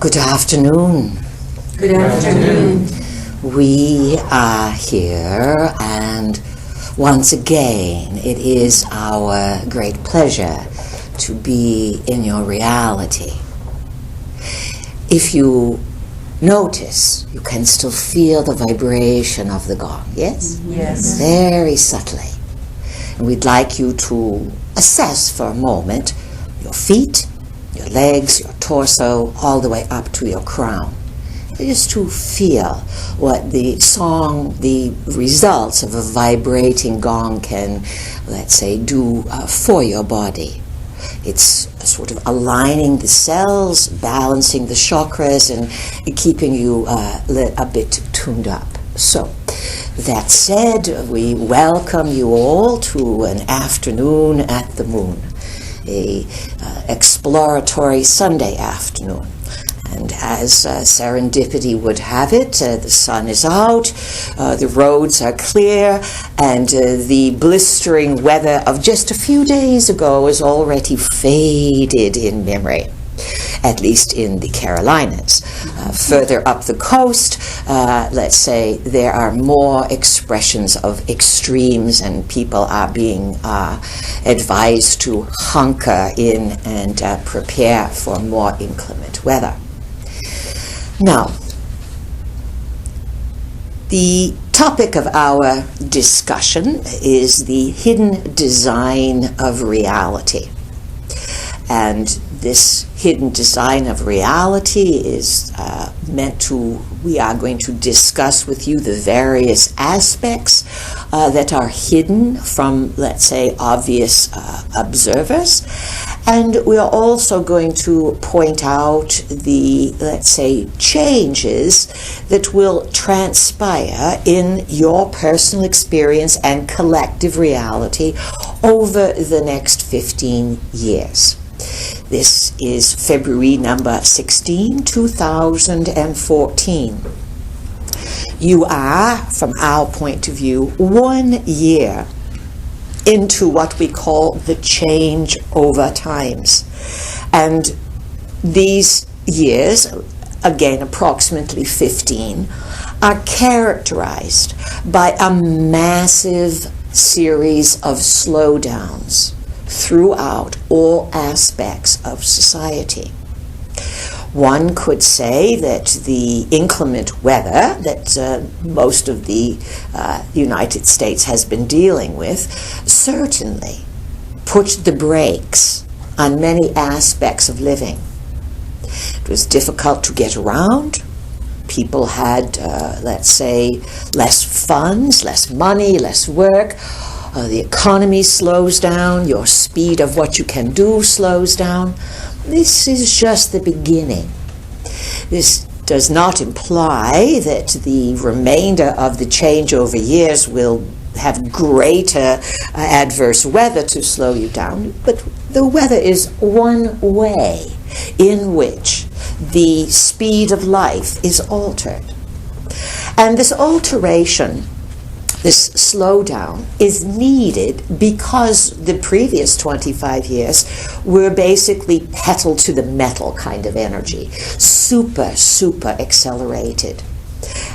Good afternoon. Good afternoon. We are here, and once again, it is our great pleasure to be in your reality. If you notice, you can still feel the vibration of the gong, yes? Yes. Very subtly. And we'd like you to assess for a moment your feet, your legs, your torso, all the way up to your crown. Just to feel what the results of a vibrating gong can, let's say, do for your body. It's sort of aligning the cells, balancing the chakras, and keeping you a bit tuned up. So, that said, we welcome you all to an afternoon at the moon, a exploratory Sunday afternoon. And as serendipity would have it, the sun is out, the roads are clear, and the blistering weather of just a few days ago is already faded in memory, at least in the Carolinas. Further up the coast, let's say, there are more expressions of extremes, and people are being advised to hunker in and prepare for more inclement weather. Now, the topic of our discussion is the hidden design of reality. And this hidden design of reality is we are going to discuss with you the various aspects that are hidden from, let's say, obvious observers. And we are also going to point out the, let's say, changes that will transpire in your personal experience and collective reality over the next 15 years. This is February number 16, 2014. You are, from our point of view, 1 year into what we call the change over times. And these years, again approximately 15, are characterized by a massive series of slowdowns throughout all aspects of society. One could say that the inclement weather that most of the United States has been dealing with certainly put the brakes on many aspects of living. It was difficult to get around. People had, let's say, less funds, less money, less work. The economy slows down. Your speed of what you can do slows down. This is just the beginning. This does not imply that the remainder of the changeover years will have greater adverse weather to slow you down, but the weather is one way in which the speed of life is altered. And this alteration, this slowdown, is needed because the previous 25 years were basically pedal to the metal kind of energy, super accelerated.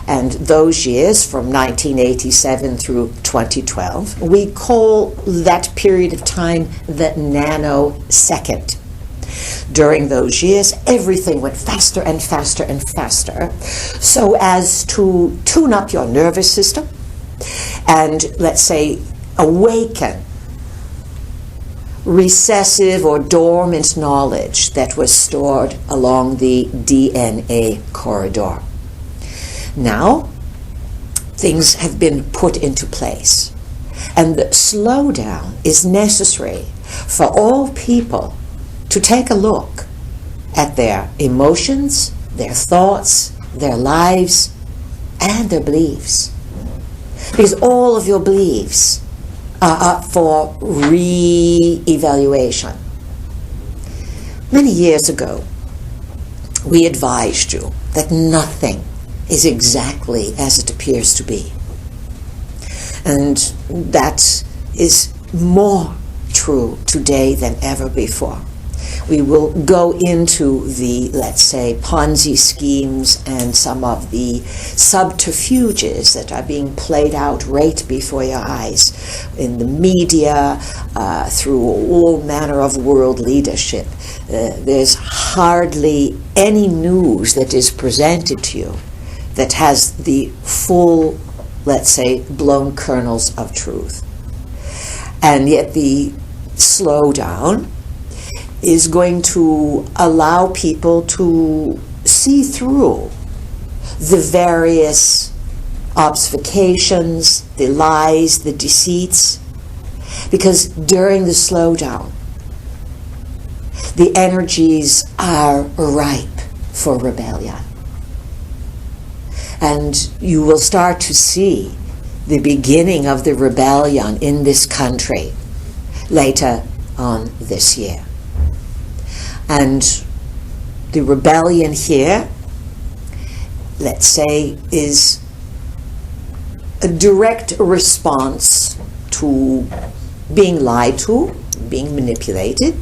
And those years from 1987 through 2012, we call that period of time the nanosecond. During those years, everything went faster and faster and faster, so as to tune up your nervous system and, let's say, awaken recessive or dormant knowledge that was stored along the DNA corridor. Now, things have been put into place, and the slowdown is necessary for all people to take a look at their emotions, their thoughts, their lives, and their beliefs. Because all of your beliefs are up for re-evaluation. Many years ago, we advised you that nothing is exactly as it appears to be. And that is more true today than ever before. we will go into the, let's say, Ponzi schemes and some of the subterfuges that are being played out right before your eyes in the media, through all manner of world leadership. There's hardly any news that is presented to you that has the full, let's say, blown kernels of truth. And yet the slowdown is going to allow people to see through the various obfuscations, the lies, the deceits, because during the slowdown, the energies are ripe for rebellion. And you will start to see the beginning of the rebellion in this country later on this year. And the rebellion here, let's say, is a direct response to being lied to, being manipulated.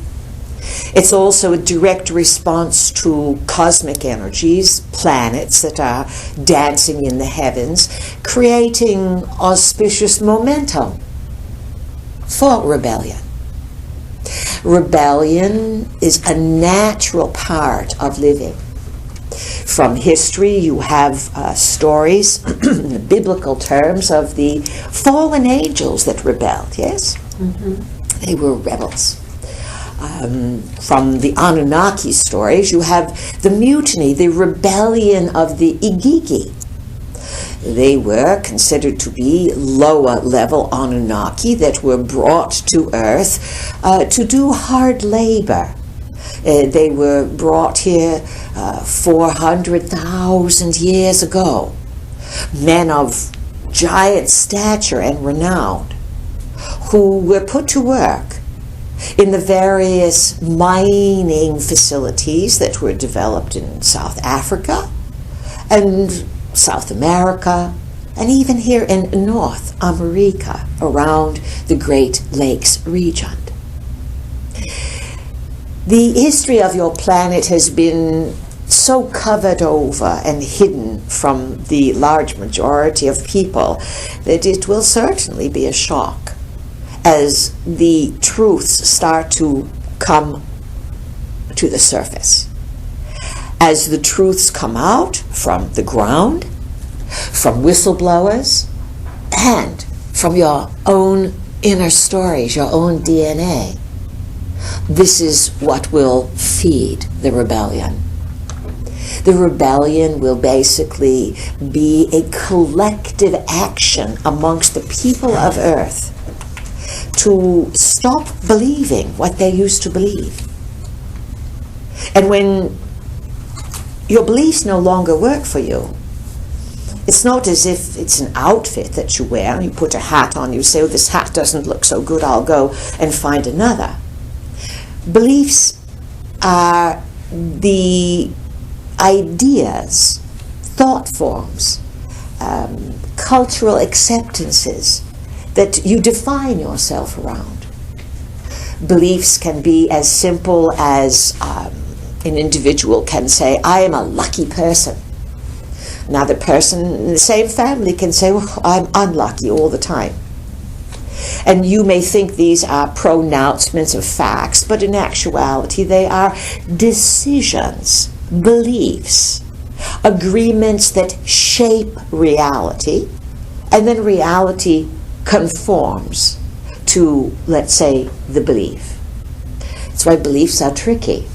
It's also a direct response to cosmic energies, planets that are dancing in the heavens, creating auspicious momentum for rebellion. Rebellion is a natural part of living. From history, you have stories, in biblical terms, of the fallen angels that rebelled, yes? Mm-hmm. They were rebels. From the Anunnaki stories, you have the mutiny, the rebellion of the Igigi. They were considered to be lower-level Anunnaki that were brought to Earth to do hard labor. They were brought here 400,000 years ago. Men of giant stature and renown who were put to work in the various mining facilities that were developed in South Africa and South America, and even here in North America, around the Great Lakes region. The history of your planet has been so covered over and hidden from the large majority of people that it will certainly be a shock as the truths start to come to the surface. As the truths come out from the ground, from whistleblowers, and from your own inner stories, your own DNA, this is what will feed the rebellion. The rebellion will basically be a collective action amongst the people of Earth to stop believing what they used to believe. And when your beliefs no longer work for you, it's not as if it's an outfit that you wear and you put a hat on, you say, oh, this hat doesn't look so good, I'll go and find another. Beliefs are the ideas, thought forms, cultural acceptances that you define yourself around. Beliefs can be as simple as an individual can say, I am a lucky person. Another person in the same family can say, well, I'm unlucky all the time. And you may think these are pronouncements of facts, but in actuality they are decisions, beliefs, agreements that shape reality, and then reality conforms to, let's say, the belief. That's why beliefs are tricky.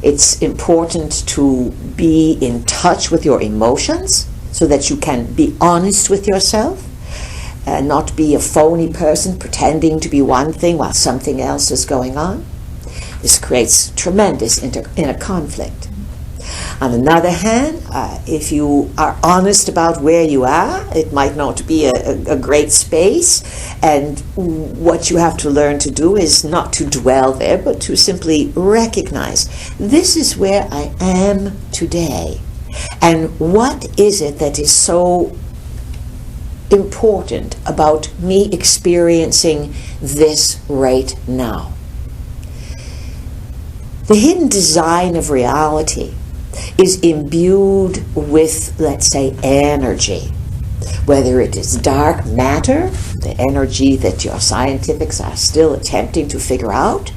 It's important to be in touch with your emotions so that you can be honest with yourself and not be a phony person pretending to be one thing while something else is going on. This creates tremendous inner conflict. On the other hand, if you are honest about where you are, it might not be a great space, and what you have to learn to do is not to dwell there, but to simply recognize, this is where I am today, and what is it that is so important about me experiencing this right now. The hidden design of reality is imbued with, let's say, energy. Whether it is dark matter, the energy that your scientifics are still attempting to figure out,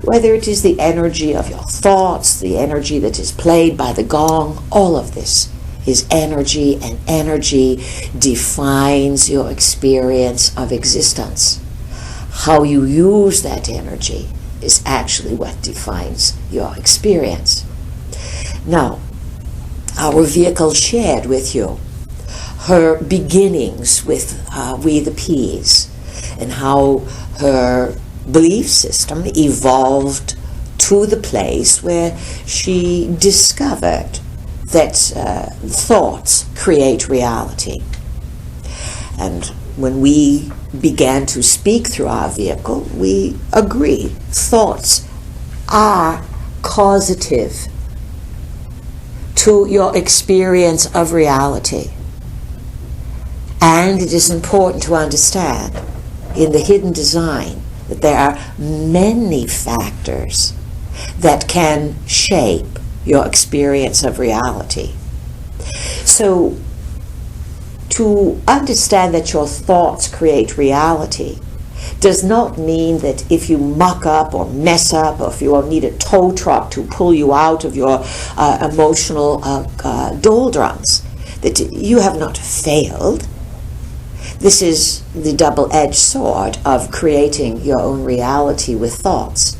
whether it is the energy of your thoughts, the energy that is played by the gong, all of this is energy, and energy defines your experience of existence. How you use that energy is actually what defines your experience. Now, our vehicle shared with you her beginnings with We the Peas, and how her belief system evolved to the place where she discovered that thoughts create reality. And when we began to speak through our vehicle, we agreed thoughts are causative to your experience of reality. And it is important to understand in the hidden design that there are many factors that can shape your experience of reality. So, to understand that your thoughts create reality does not mean that if you muck up or mess up, or if you need a tow truck to pull you out of your emotional doldrums, that you have not failed. This is the double-edged sword of creating your own reality with thoughts.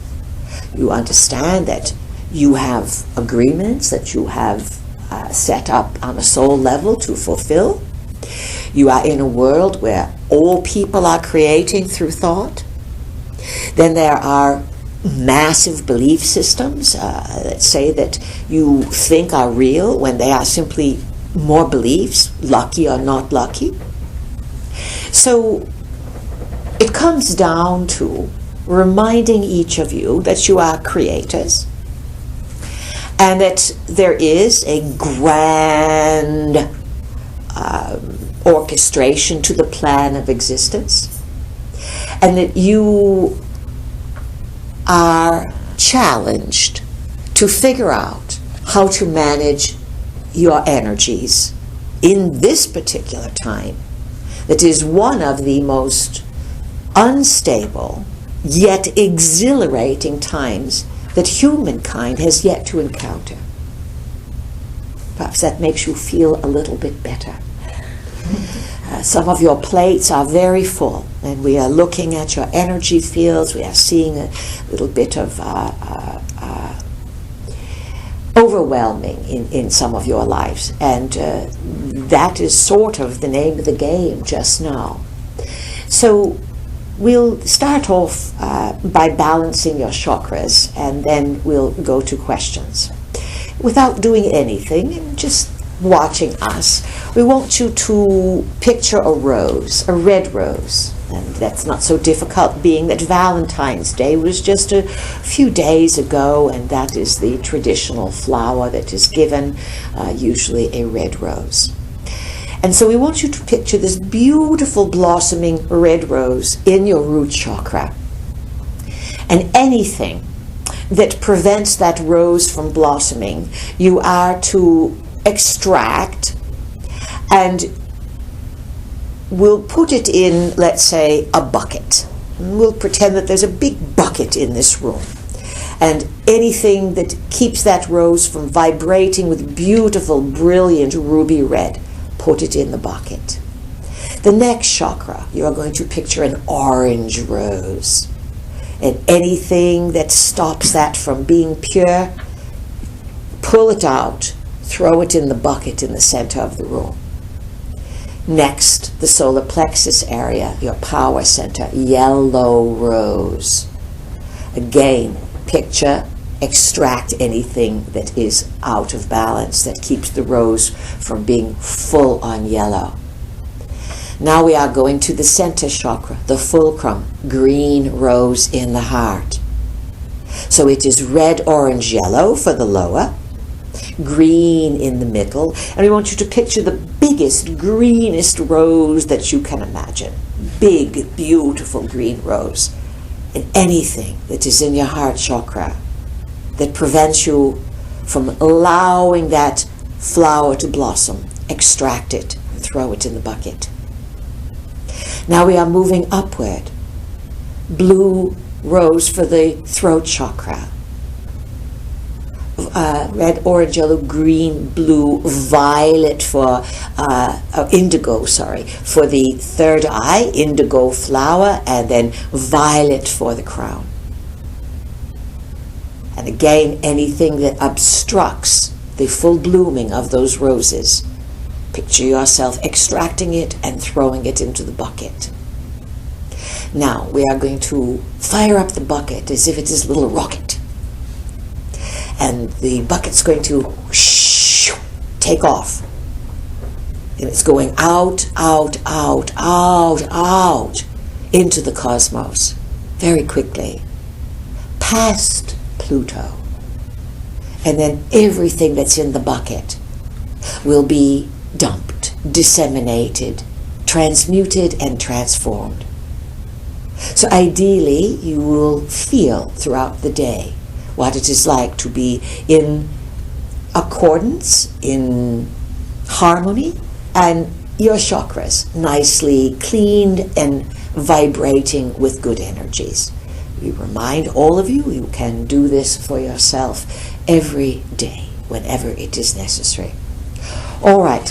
You understand that you have agreements that you have set up on a soul level to fulfill. You are in a world where all people are creating through thought. Then there are massive belief systems that say that you think are real when they are simply more beliefs, lucky or not lucky. So it comes down to reminding each of you that you are creators, and that there is a grand orchestration to the plan of existence, and that you are challenged to figure out how to manage your energies in this particular time that is one of the most unstable yet exhilarating times that humankind has yet to encounter. Perhaps that makes you feel a little bit better. Some of your plates are very full, and we are looking at your energy fields. We are seeing a little bit of overwhelming in some of your lives, and that is sort of the name of the game just now. So we'll start off by balancing your chakras, and then we'll go to questions. Without doing anything, just watching us, we want you to picture a rose, a red rose. And that's not so difficult, being that Valentine's Day was just a few days ago, and that is the traditional flower that is given, usually a red rose. And so we want you to picture this beautiful blossoming red rose in your root chakra. And anything that prevents that rose from blossoming, you are to extract, and we'll put it in, let's say, a bucket. We'll pretend that there's a big bucket in this room. And anything that keeps that rose from vibrating with beautiful, brilliant ruby red, put it in the bucket. The next chakra, you're going to picture an orange rose. And anything that stops that from being pure, pull it out, throw it in the bucket in the center of the room. Next, the solar plexus area, your power center, yellow rose. Again, picture, extract anything that is out of balance, that keeps the rose from being full on yellow. Now we are going to the center chakra, the fulcrum, green rose in the heart. So it is red, orange, yellow for the lower, green in the middle, and we want you to picture the biggest, greenest rose that you can imagine. Big, beautiful green rose. And anything that is in your heart chakra that prevents you from allowing that flower to blossom. Extract it and throw it in the bucket. Now we are moving upward. Blue rose for the throat chakra. Red, orange, yellow, green, blue, violet for indigo, for the third eye, indigo flower, and then violet for the crown. And again, anything that obstructs the full blooming of those roses, picture yourself extracting it and throwing it into the bucket. Now, we are going to fire up the bucket as if it is a little rocket. And the bucket's going to take off. And it's going out, out, out, out, out into the cosmos very quickly, past Pluto. And then everything that's in the bucket will be dumped, disseminated, transmuted, and transformed. So ideally, you will feel throughout the day what it is like to be in accordance, in harmony, and your chakras nicely cleaned and vibrating with good energies. We remind all of you, you can do this for yourself every day, whenever it is necessary. All right.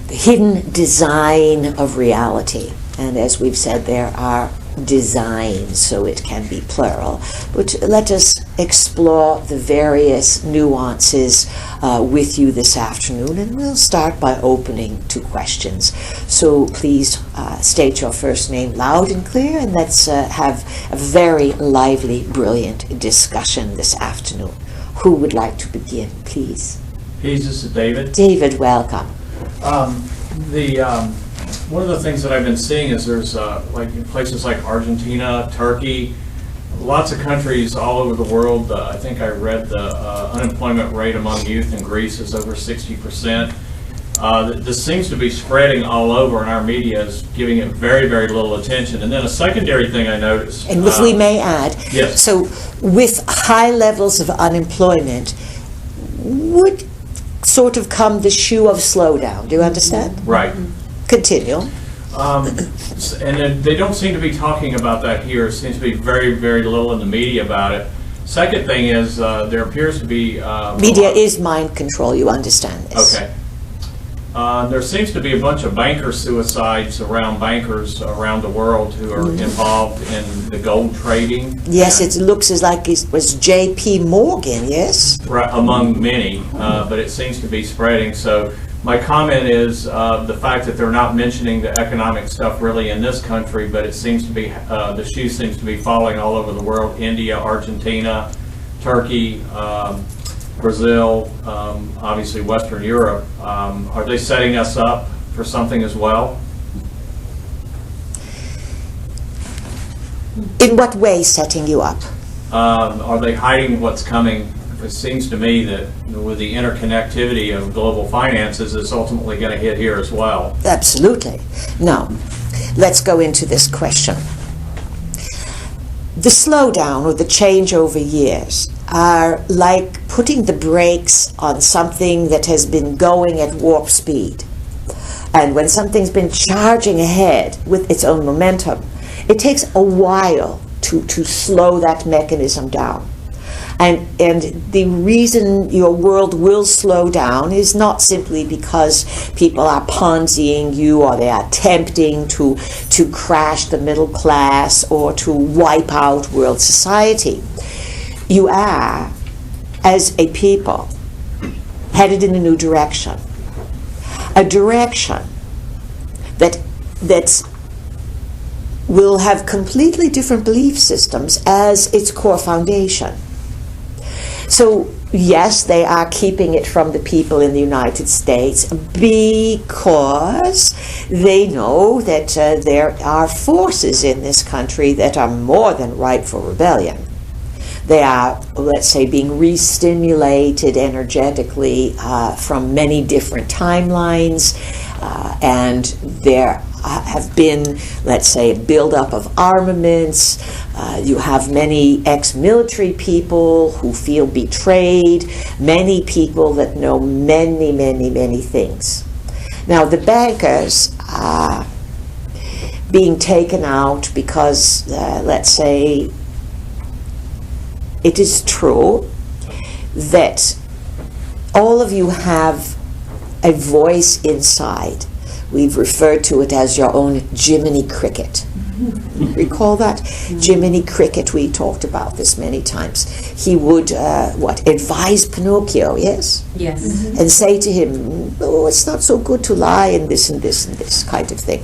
The hidden design of reality. And as we've said, there are designs, so it can be plural. But let us explore the various nuances with you this afternoon, and we'll start by opening to questions. So please state your first name loud and clear, and let's have a very lively, brilliant discussion this afternoon. Who would like to begin, please? Peace, this is David. David, welcome. One of the things that I've been seeing is there's like in places like Argentina, Turkey, lots of countries all over the world. I think I read the unemployment rate among youth in Greece is over 60%. This seems to be spreading all over, and our media is giving it very, very little attention. And then a secondary thing I noticed. And if we may add, yes. So with high levels of unemployment would sort of come the shoe of slowdown. Do you understand? Right. Continue. And they don't seem to be talking about that here. It seems to be very, very little in the media about it. Second thing is there appears to be... media is mind control, you understand this. Okay. There seems to be a bunch of banker suicides around bankers around the world who are involved in the gold trading. Yes, it looks as like it was J.P. Morgan, yes? Right, among many, but it seems to be spreading. So my comment is the fact that they're not mentioning the economic stuff really in this country, but it seems to be, the shoe seems to be falling all over the world. India, Argentina, Turkey, Brazil, obviously Western Europe. Are they setting us up for something as well? In what way setting you up? Are they hiding what's coming? It seems to me that with the interconnectivity of global finances, it's ultimately going to hit here as well. Absolutely. Now, let's go into this question. The slowdown or the change over years are like putting the brakes on something that has been going at warp speed. And when something's been charging ahead with its own momentum, it takes a while to slow that mechanism down. And the reason your world will slow down is not simply because people are Ponziing you or they are attempting to crash the middle class or to wipe out world society. You are, as a people, headed in a new direction. A direction that will have completely different belief systems as its core foundation. So, yes, they are keeping it from the people in the United States because they know that there are forces in this country that are more than ripe for rebellion. They are, let's say, being re-stimulated energetically from many different timelines, and there have been, let's say, a buildup of armaments. You have many ex-military people who feel betrayed, many people that know many, many, many things. Now, the bankers are being taken out because, let's say, it is true that all of you have a voice inside. We've referred to it as your own Jiminy Cricket. Recall that? Jiminy Cricket, we talked about this many times. He would, advise Pinocchio, yes? Yes. And say to him, oh, it's not so good to lie, and this and this and this kind of thing.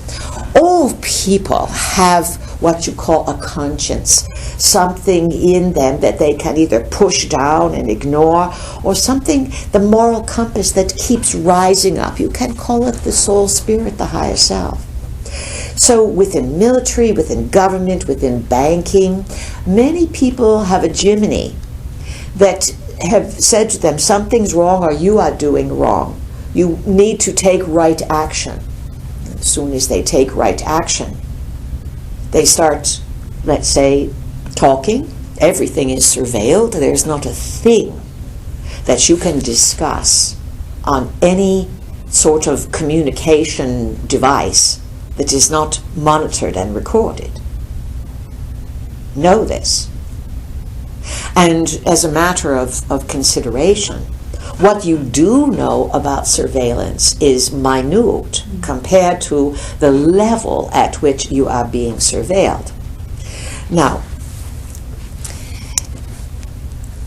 All people have what you call a conscience, something in them that they can either push down and ignore, or something, the moral compass that keeps rising up. You can call it the soul spirit, the higher self. So within military, within government, within banking, many people have a Jiminy that have said to them, something's wrong or you are doing wrong. You need to take right action. As soon as they take right action, they start, let's say, talking. Everything is surveilled. There's not a thing that you can discuss on any sort of communication device that is not monitored and recorded. Know this. And as a matter of consideration, what you do know about surveillance is minute compared to the level at which you are being surveilled. Now,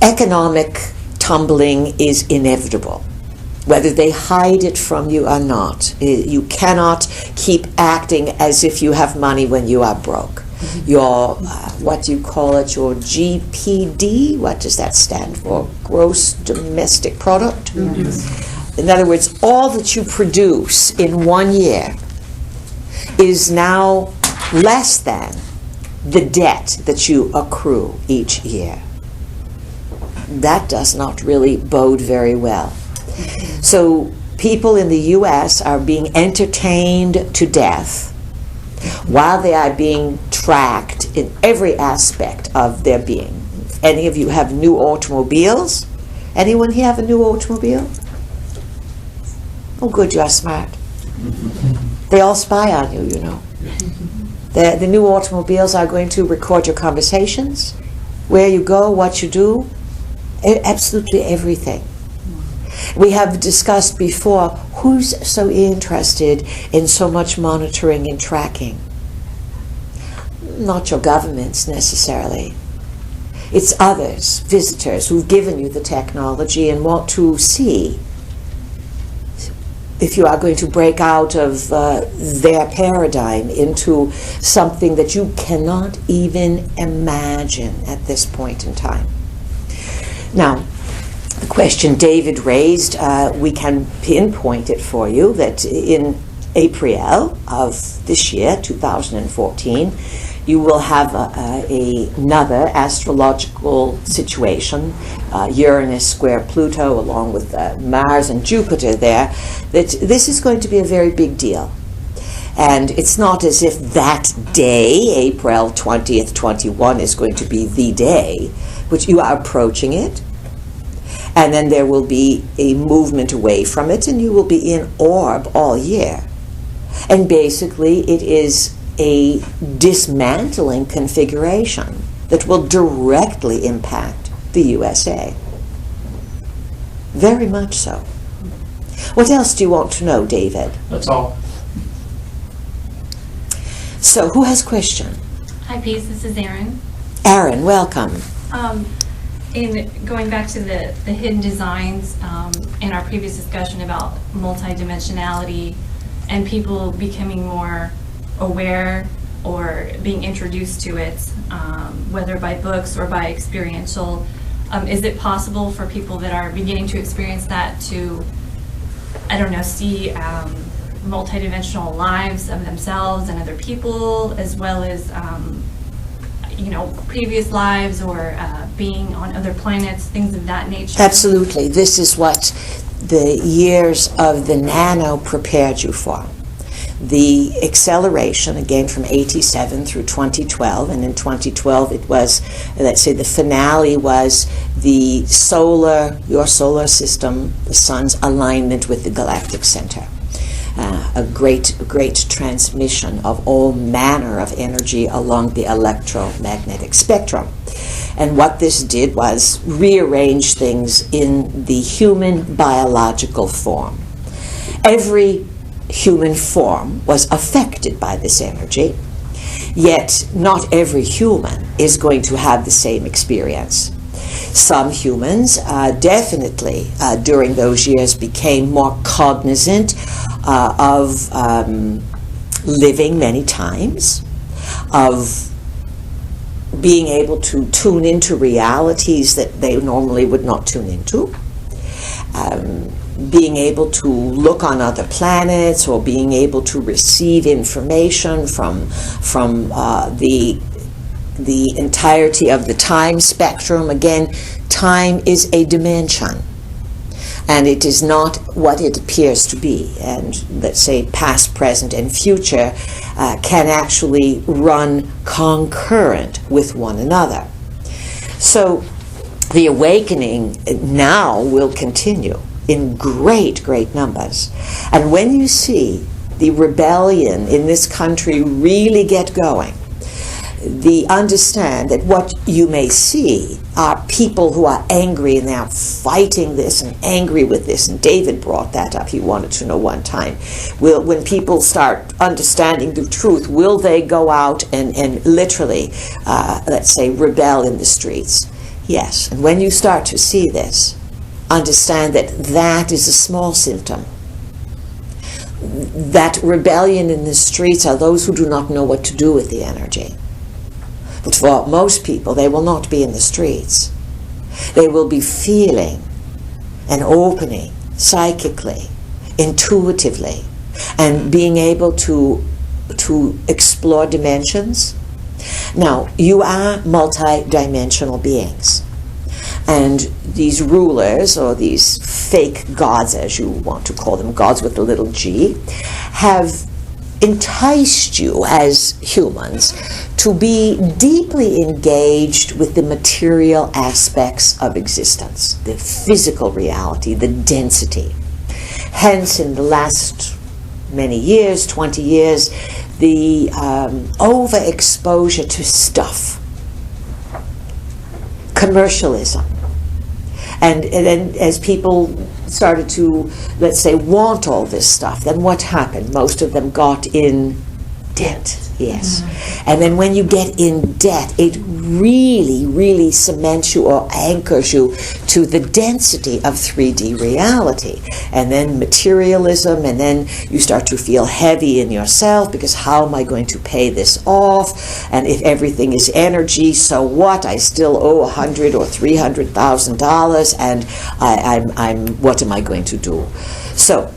economic tumbling is inevitable, whether they hide it from you or not. You cannot keep acting as if you have money when you are broke. Your, what do you call it, your GPD, what does that stand for? Gross Domestic Product? Yes. In other words, all that you produce in 1 year is now less than the debt that you accrue each year. That does not really bode very well. So people in the U.S. are being entertained to death while they are being tracked in every aspect of their being. If any of you have new automobiles? Anyone here have a new automobile? Oh, good, you are smart. They all spy on you, you know. The new automobiles are going to record your conversations, where you go, what you do, absolutely everything. We have discussed before, who's so interested in so much monitoring and tracking? Not your governments necessarily. It's others, visitors, who've given you the technology and want to see if you are going to break out of their paradigm into something that you cannot even imagine at this point in time. Now, the question David raised, we can pinpoint it for you that in April of this year, 2014, you will have another astrological situation, Uranus square Pluto, along with Mars and Jupiter there, that this is going to be a very big deal. And it's not as if that day, April 20th, 21, is going to be the day, which you are approaching it. And then there will be a movement away from it, and you will be in orb all year. And basically, it is a dismantling configuration that will directly impact the USA. Very much so. What else do you want to know, David? That's all. So, who has a question? Hi, Peace. This is Erin. Aaron, welcome. In going back to the hidden designs in our previous discussion about multidimensionality and people becoming more aware or being introduced to it, whether by books or by experiential, is it possible for people that are beginning to experience that to, I don't know, see multidimensional lives of themselves and other people, as well as previous lives or being on other planets, things of that nature? Absolutely. This is what the years of the nano prepared you for. the acceleration, again from 87 through 2012, and in 2012 it was, let's say the finale was your solar system, the sun's alignment with the galactic center. A great transmission of all manner of energy along the electromagnetic spectrum. And what this did was rearrange things in the human biological form. Every human form was affected by this energy, yet not every human is going to have the same experience. Some humans definitely during those years became more cognizant of living many times, of being able to tune into realities that they normally would not tune into, being able to look on other planets, or being able to receive information from the entirety of the time spectrum. Again, time is a dimension, and it is not what it appears to be. And let's say past, present, and future can actually run concurrent with one another. So the awakening now will continue in great numbers. And when you see the rebellion in this country really get going, understand that what you may see are people who are angry and they are fighting this and angry with this. And David brought that up. He wanted to know one time, when people start understanding the truth, will they go out and literally, let's say, rebel in the streets? Yes. And when you start to see this, understand that that is a small symptom. That rebellion in the streets are those who do not know what to do with the energy. But for most people, they will not be in the streets. They will be feeling and opening psychically, intuitively, and being able to explore dimensions. Now, you are multi-dimensional beings. And these rulers, or these fake gods, as you want to call them, gods with a little g, have enticed you as humans to be deeply engaged with the material aspects of existence, the physical reality, the density. Hence, in the last many years, 20 years, the overexposure to stuff, commercialism. And then as people started to, let's say, want all this stuff, then what happened? Most of them got in debt. Yes. Mm-hmm. And then when you get in debt, it really cements you or anchors you to the density of 3D reality. And then materialism, and then you start to feel heavy in yourself because how am I going to pay this off? And if everything is energy, so what? I still owe $100,000 or $300,000, and I'm what am I going to do? So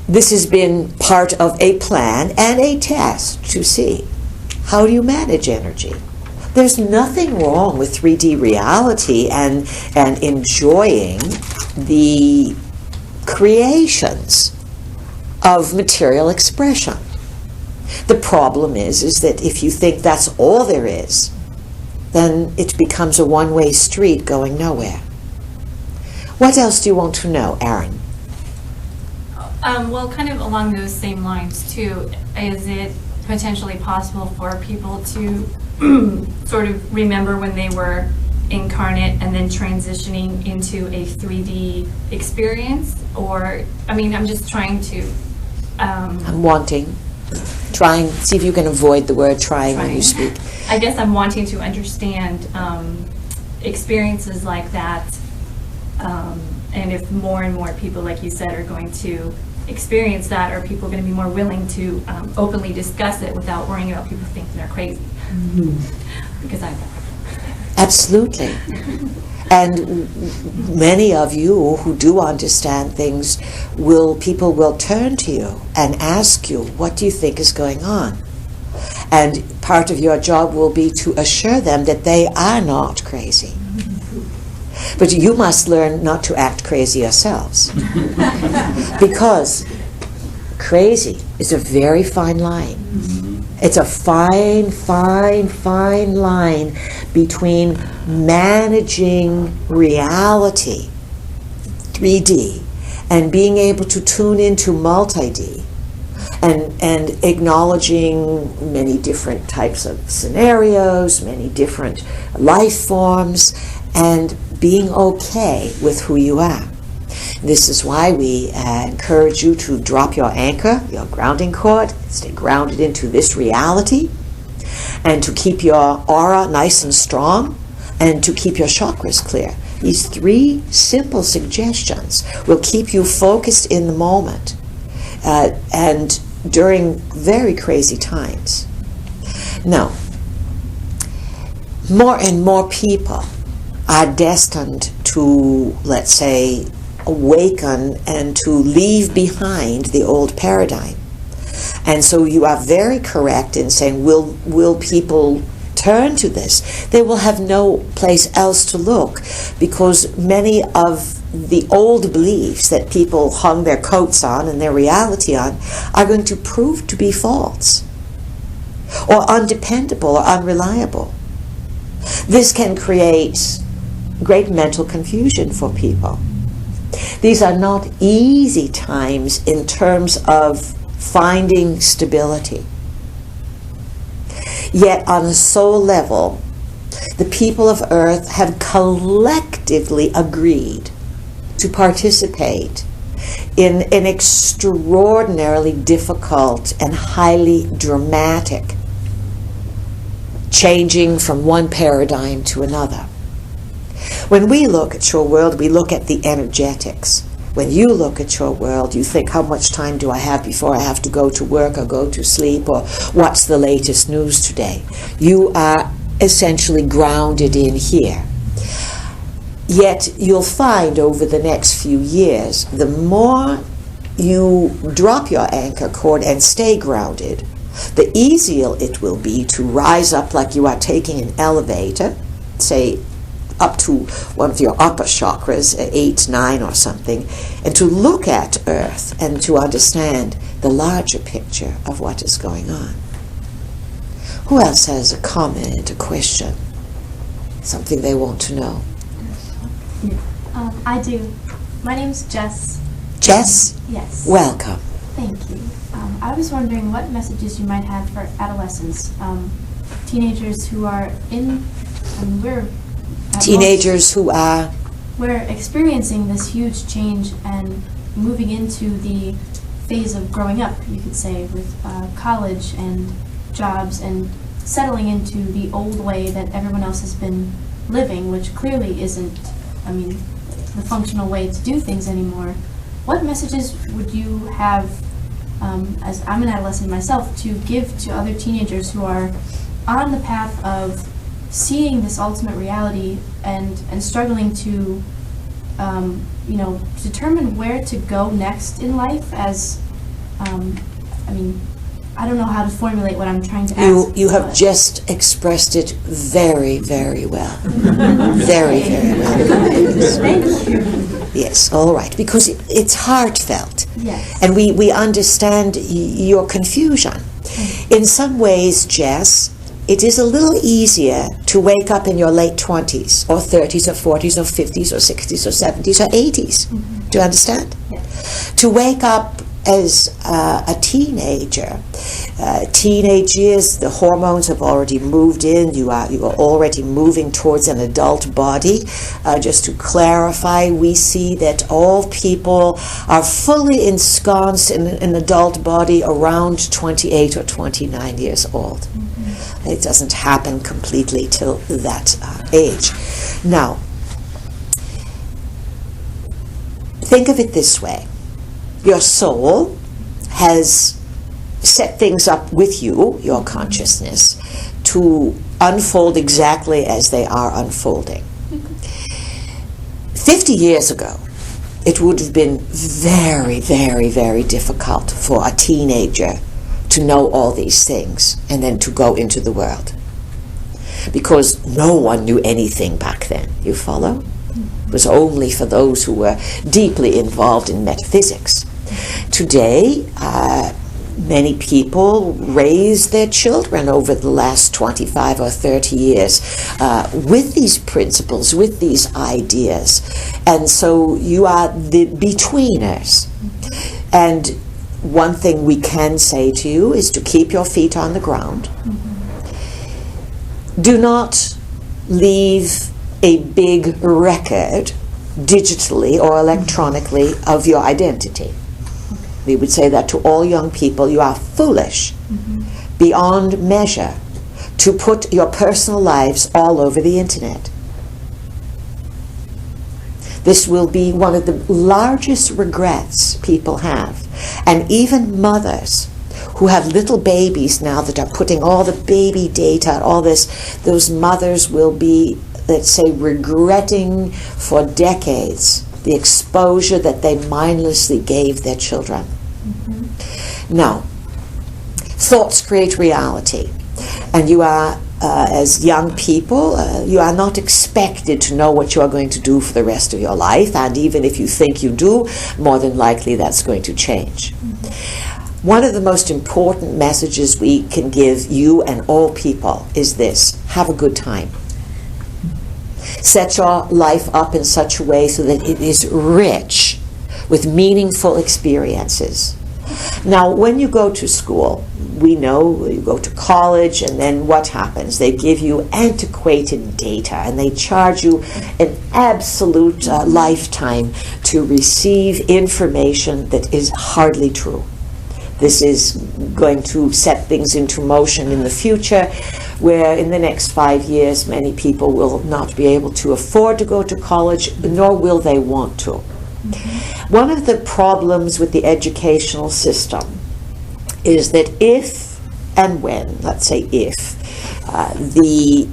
this has been part of a plan and a test to see how do you manage energy. There's nothing wrong with 3D reality and enjoying the creations of material expression. The problem is that if you think that's all there is, then it becomes a one-way street going nowhere. What else do you want to know, Aaron? Well, kind of along those same lines, too, is it potentially possible for people to sort of remember when they were incarnate and then transitioning into a 3D experience? Or, I mean, I'm just trying to... Trying, see if you can avoid the word trying when you speak. I guess I'm wanting to understand experiences like that, and if more and more people, like you said, are going to experience that, are people going to be more willing to openly discuss it without worrying about people thinking they're crazy? Mm-hmm. Because I... Absolutely. And many of you who do understand things, people will turn to you and ask you, what do you think is going on? And part of your job will be to assure them that they are not crazy. But you must learn not to act crazy yourselves. Because crazy is a very fine line. It's a fine, fine, fine line between managing reality, 3D, and being able to tune into multi-D, and acknowledging many different types of scenarios, many different life forms, and being okay with who you are. This is why we encourage you to drop your anchor, your grounding cord, stay grounded into this reality, and to keep your aura nice and strong, and to keep your chakras clear. These 3 simple suggestions will keep you focused in the moment and during very crazy times. Now, more and more people are destined to, let's say, awaken and to leave behind the old paradigm. And so you are very correct in saying, will people turn to this? They will have no place else to look, because many of the old beliefs that people hung their coats on and their reality on are going to prove to be false or undependable or unreliable. This can create great mental confusion for people. These are not easy times in terms of finding stability. Yet on a soul level, the people of Earth have collectively agreed to participate in an extraordinarily difficult and highly dramatic changing from one paradigm to another. When we look at your world, we look at the energetics. When you look at your world, you think, how much time do I have before I have to go to work or go to sleep, or what's the latest news today? You are essentially grounded in here. Yet you'll find over the next few years, the more you drop your anchor cord and stay grounded, the easier it will be to rise up like you are taking an elevator, say up to one of your upper chakras, 8, 9 or something, and to look at Earth and to understand the larger picture of what is going on. Who else has a comment, a question, something they want to know? I do. My name's Jess. Jess? Yes. Welcome. Thank you. I was wondering what messages you might have for adolescents, teenagers who are Teenagers who are... We're experiencing this huge change and moving into the phase of growing up, you could say, with college and jobs and settling into the old way that everyone else has been living, which clearly isn't, the functional way to do things anymore. What messages would you have, as I'm an adolescent myself, to give to other teenagers who are on the path of seeing this ultimate reality and struggling to, determine where to go next in life? As, I don't know how to formulate what I'm trying to ask. You have just expressed it very, very well. Very, very well. Thank you. Yes, all right. Because it's heartfelt. Yes. And we understand your confusion. In some ways, Jess, it is a little easier to wake up in your late 20s or 30s or 40s or 50s or 60s or 70s or 80s. Mm-hmm. Do you understand? Yes. To wake up as a teenager, teenage years, the hormones have already moved in. You are already moving towards an adult body. Just to clarify, we see that all people are fully ensconced in an adult body around 28 or 29 years old. Mm-hmm. It doesn't happen completely till that age. Now, think of it this way. Your soul has set things up with you, your consciousness, to unfold exactly as they are unfolding. 50 years ago, it would have been very, very, very difficult for a teenager to know all these things and then to go into the world. Because no one knew anything back then. You follow? It was only for those who were deeply involved in metaphysics. Today, many people raise their children over the last 25 or 30 years with these principles, with these ideas. And so you are the betweeners. And one thing we can say to you is to keep your feet on the ground. Do not leave a big record digitally or electronically of your identity. We would say that to all young people. You are foolish beyond measure to put your personal lives all over the internet. This will be one of the largest regrets people have. And even mothers who have little babies now that are putting all the baby data, all this, those mothers will be, let's say, regretting for decades the exposure that they mindlessly gave their children. Now, thoughts create reality. And you are, as young people, you are not expected to know what you are going to do for the rest of your life. And even if you think you do, more than likely that's going to change. One of the most important messages we can give you and all people is this: have a good time. Set your life up in such a way so that it is rich with meaningful experiences. Now, when you go to school, we know you go to college, and then what happens? They give you antiquated data, and they charge you an absolute lifetime to receive information that is hardly true. This is going to set things into motion in the future, where in the next 5 years many people will not be able to afford to go to college, nor will they want to. One of the problems with the educational system is that if and when, let's say if, the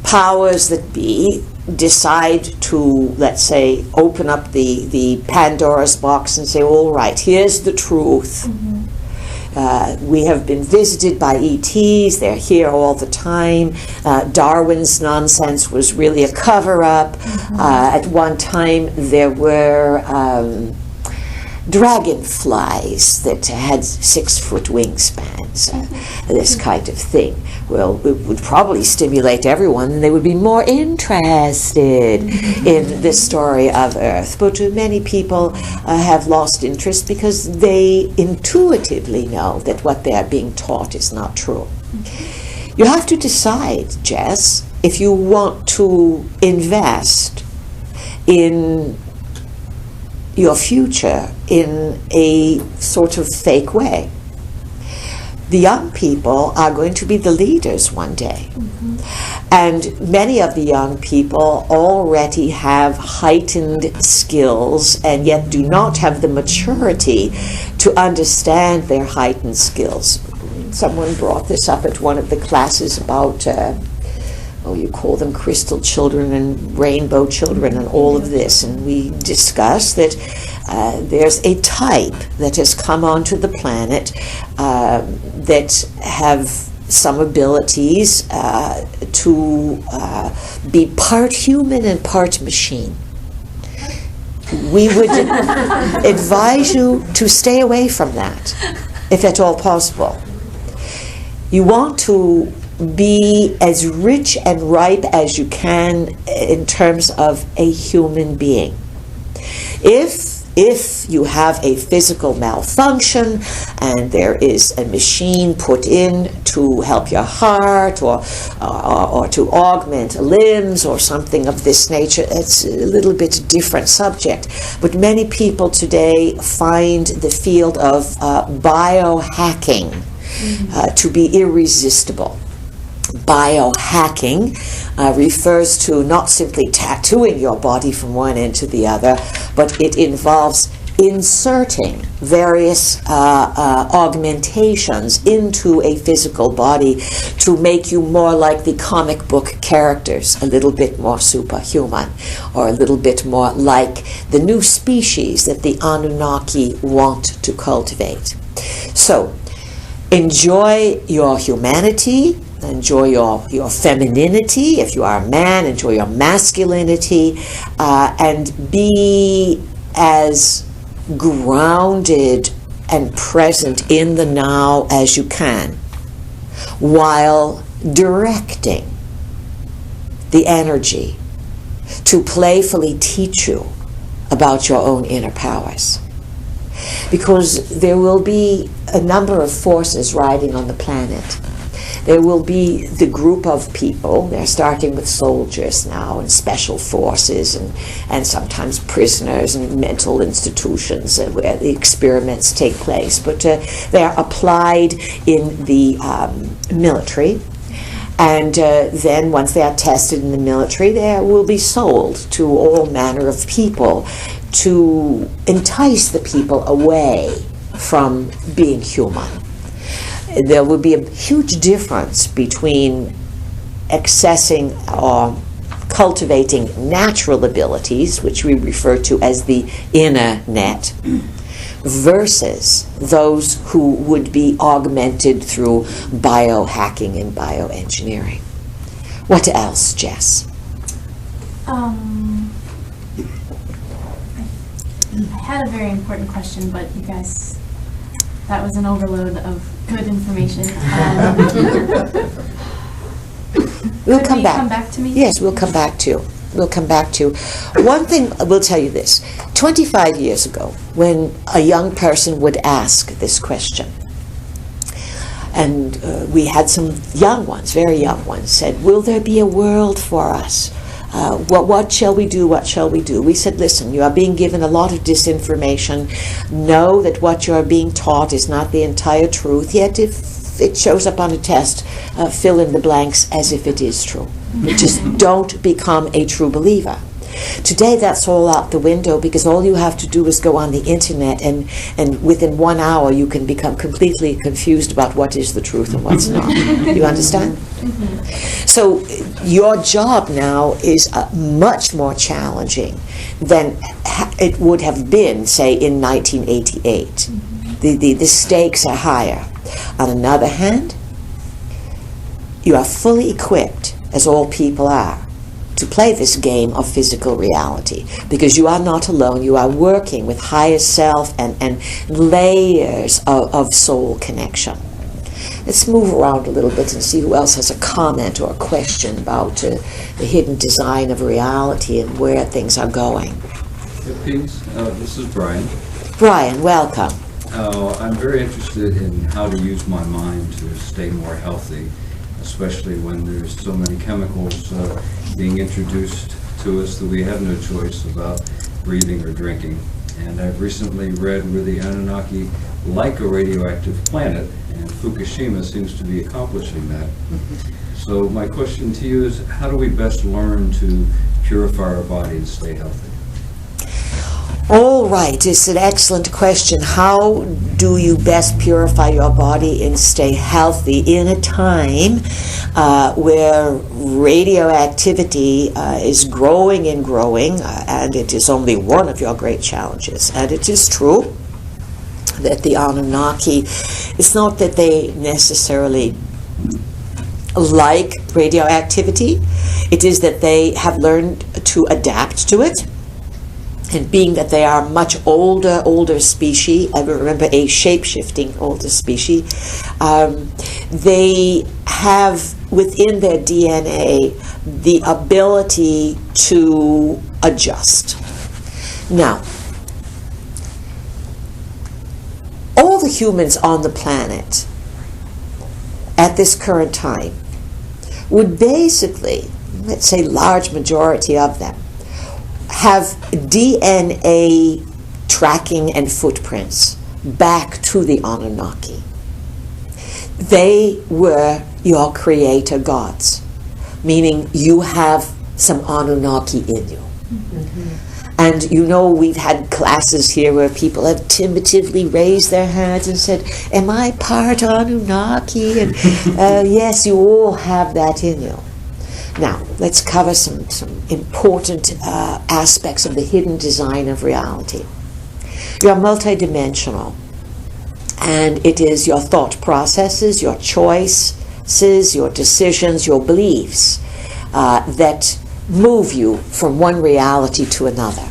powers that be decide to, let's say, open up the Pandora's box and say, all right, here's the truth. We have been visited by ETs, they're here all the time. Darwin's nonsense was really a cover-up. At one time there were dragonflies that had 6-foot wingspans, this kind of thing. Well, it would probably stimulate everyone, and they would be more interested in the story of Earth. But many people have lost interest because they intuitively know that what they are being taught is not true. You have to decide, Jess, if you want to invest in your future in a sort of fake way. The young people are going to be the leaders one day. And many of the young people already have heightened skills and yet do not have the maturity to understand their heightened skills. Someone brought this up at one of the classes about you call them crystal children and rainbow children and all of this. And we discussed that there's a type that has come onto the planet that have some abilities to be part human and part machine. We would advise you to stay away from that, if at all possible. You want to be as rich and ripe as you can in terms of a human being. If you have a physical malfunction and there is a machine put in to help your heart or to augment limbs or something of this nature, it's a little bit different subject. But many people today find the field of biohacking to be irresistible. Biohacking refers to not simply tattooing your body from one end to the other, but it involves inserting various augmentations into a physical body to make you more like the comic book characters, a little bit more superhuman, or a little bit more like the new species that the Anunnaki want to cultivate. So, enjoy your humanity. Enjoy your femininity. If you are a man, enjoy your masculinity, and be as grounded and present in the now as you can, while directing the energy to playfully teach you about your own inner powers. Because there will be a number of forces riding on the planet. There will be the group of people, they're starting with soldiers now, and special forces, and sometimes prisoners and mental institutions where the experiments take place. But they're applied in the military. And then once they are tested in the military, they will be sold to all manner of people to entice the people away from being human. There will be a huge difference between accessing or cultivating natural abilities, which we refer to as the inner net, versus those who would be augmented through biohacking and bioengineering. What else, Jess? I had a very important question, but you guys, that was an overload of good information. We'll come back. Come back to me? Yes, we'll come back to you. We'll come back to you. One thing, we'll tell you this. 25 years ago, when a young person would ask this question, and we had some young ones, very young ones, said, will there be a world for us? What shall we do? What shall we do? We said, listen, you are being given a lot of disinformation. Know that what you are being taught is not the entire truth, yet if it shows up on a test, fill in the blanks as if it is true. Just don't become a true believer. Today that's all out the window, because all you have to do is go on the internet, and within 1 hour you can become completely confused about what is the truth and what's not. You understand? So your job now is much more challenging than it would have been, say, in 1988. The stakes are higher. On another hand, you are fully equipped, as all people are, to play this game of physical reality, because you are not alone. You are working with higher self and layers of soul connection. Let's move around a little bit and see who else has a comment or a question about the hidden design of reality and where things are going. Peace. This is Brian. Brian, welcome. I'm very interested in how to use my mind to stay more healthy, especially when there's so many chemicals being introduced to us that we have no choice about breathing or drinking. And I've recently read where the Anunnaki like a radioactive planet, and Fukushima seems to be accomplishing that. So my question to you is, how do we best learn to purify our body and stay healthy? All right, it's an excellent question. How do you best purify your body and stay healthy in a time where radioactivity is growing and growing, and it is only one of your great challenges? And it is true that the Anunnaki, it's not that they necessarily like radioactivity, it is that they have learned to adapt to it. And being that they are much older species, I remember a shape-shifting older species, they have within their DNA the ability to adjust. Now, all the humans on the planet at this current time would basically, let's say large majority of them, have DNA tracking and footprints back to the Anunnaki. They were your creator gods, meaning you have some Anunnaki in you. And you know, we've had classes here where people have tentatively raised their hands and said, am I part Anunnaki? And yes, you all have that in you. Now, let's cover some important aspects of the hidden design of reality. You're multidimensional, and it is your thought processes, your choices, your decisions, your beliefs that move you from one reality to another.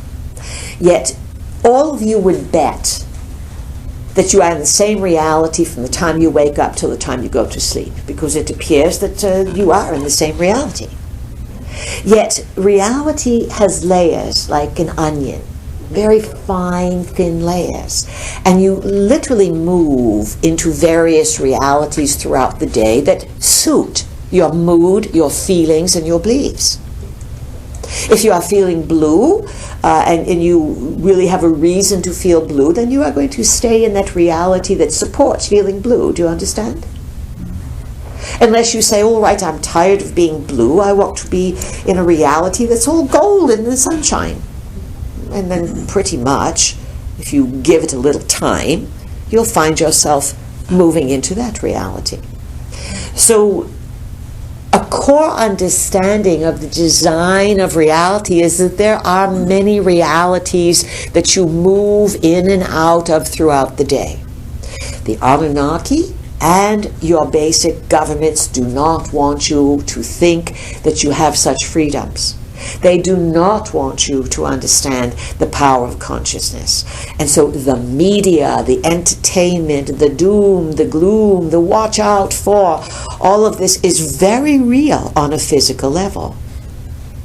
Yet, all of you would bet that you are in the same reality from the time you wake up till the time you go to sleep, because it appears that you are in the same reality. Yet reality has layers like an onion, very fine, thin layers, and you literally move into various realities throughout the day that suit your mood, your feelings, and your beliefs. If you are feeling blue, and you really have a reason to feel blue, then you are going to stay in that reality that supports feeling blue. Do you understand? Unless you say, all right, I'm tired of being blue, I want to be in a reality that's all gold in the sunshine. And then pretty much, if you give it a little time, you'll find yourself moving into that reality. So a core understanding of the design of reality is that there are many realities that you move in and out of throughout the day. The Anunnaki and your basic governments do not want you to think that you have such freedoms. They do not want you to understand the power of consciousness. And so the media, the entertainment, the doom, the gloom, the watch out for, all of this is very real on a physical level.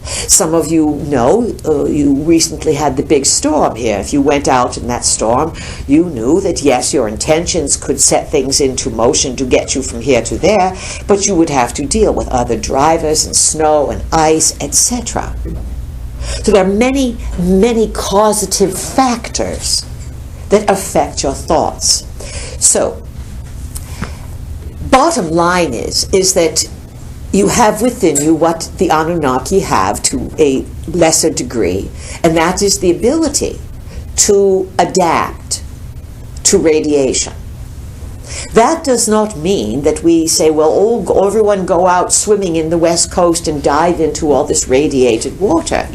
Some of you know, you recently had the big storm here. If you went out in that storm, you knew that yes, your intentions could set things into motion to get you from here to there, but you would have to deal with other drivers and snow and ice, etc. So there are many, many causative factors that affect your thoughts. So, bottom line is that you have within you what the Anunnaki have to a lesser degree, and that is the ability to adapt to radiation. That does not mean that we say, well, everyone go out swimming in the West Coast and dive into all this radiated water.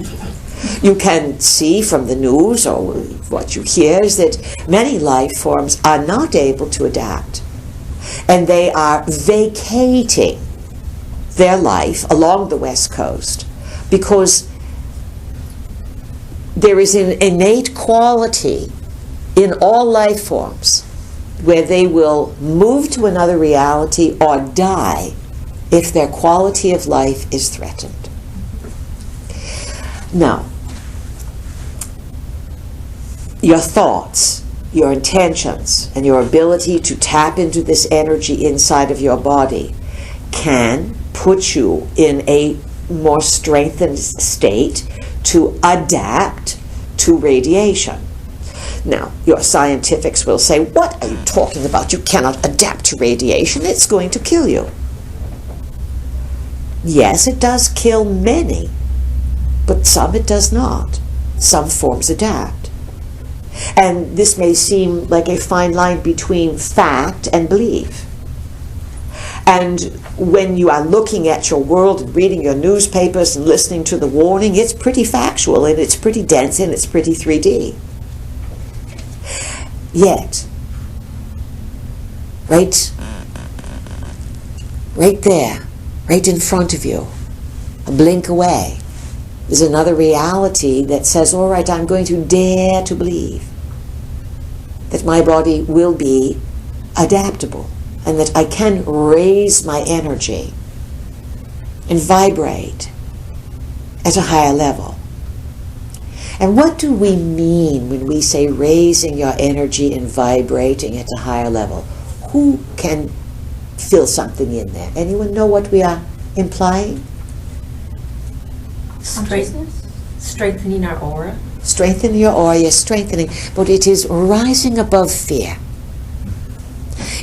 You can see from the news, or what you hear, is that many life forms are not able to adapt, and they are vacating their life along the West Coast because there is an innate quality in all life forms where they will move to another reality or die if their quality of life is threatened. Now, your thoughts, your intentions, and your ability to tap into this energy inside of your body can put you in a more strengthened state to adapt to radiation. Now, your scientifics will say, what are you talking about? You cannot adapt to radiation. It's going to kill you. Yes, it does kill many, but some it does not. Some forms adapt. And this may seem like a fine line between fact and belief. And when you are looking at your world and reading your newspapers and listening to the warning, it's pretty factual and it's pretty dense and it's pretty 3D. Yet, right there, right in front of you, a blink away, is another reality that says, all right, I'm going to dare to believe that my body will be adaptable, and that I can raise my energy and vibrate at a higher level. And what do we mean when we say raising your energy and vibrating at a higher level? Who can feel something in there? Anyone know what we are implying? Strengthening our aura. Strengthening your aura, yes, strengthening, but it is rising above fear.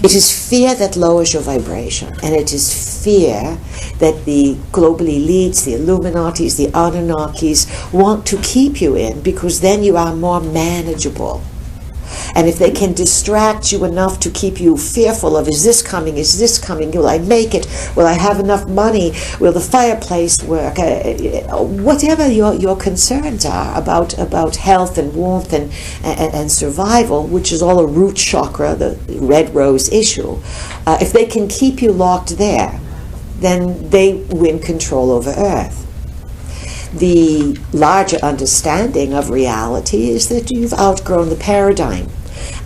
It is fear that lowers your vibration, and it is fear that the global elites, the Illuminatis, the Anunnakis want to keep you in, because then you are more manageable. And if they can distract you enough to keep you fearful of, is this coming, will I make it, will I have enough money, will the fireplace work, whatever your concerns are about health and warmth and survival, which is all a root chakra, the red rose issue, if they can keep you locked there, then they win control over Earth. The larger understanding of reality is that you've outgrown the paradigm.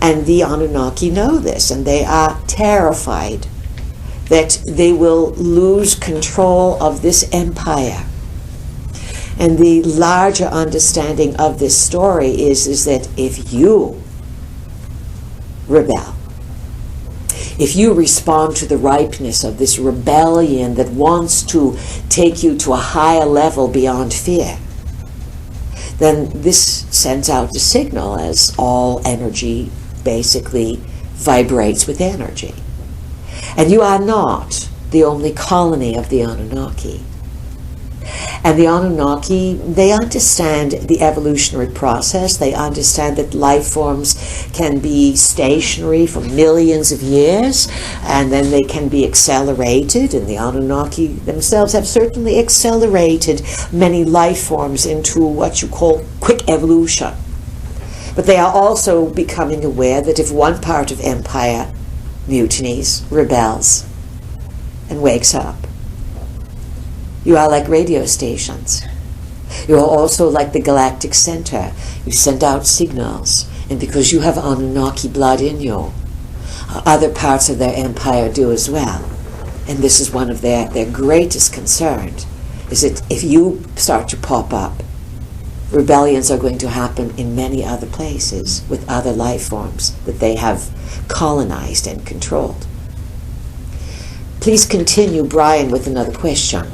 And the Anunnaki know this, and they are terrified that they will lose control of this empire. And the larger understanding of this story is that if you rebel, if you respond to the ripeness of this rebellion that wants to take you to a higher level beyond fear, then this sends out a signal, as all energy basically vibrates with energy. And you are not the only colony of the Anunnaki. And the Anunnaki, they understand the evolutionary process. They understand that life forms can be stationary for millions of years, and then they can be accelerated. And the Anunnaki themselves have certainly accelerated many life forms into what you call quick evolution. But they are also becoming aware that if one part of empire mutinies, rebels, and wakes up, you are like radio stations. You are also like the galactic center. You send out signals, and because you have Anunnaki blood in you, other parts of their empire do as well. And this is one of their greatest concerns, is that if you start to pop up, rebellions are going to happen in many other places with other life forms that they have colonized and controlled. Please continue, Brian, with another question.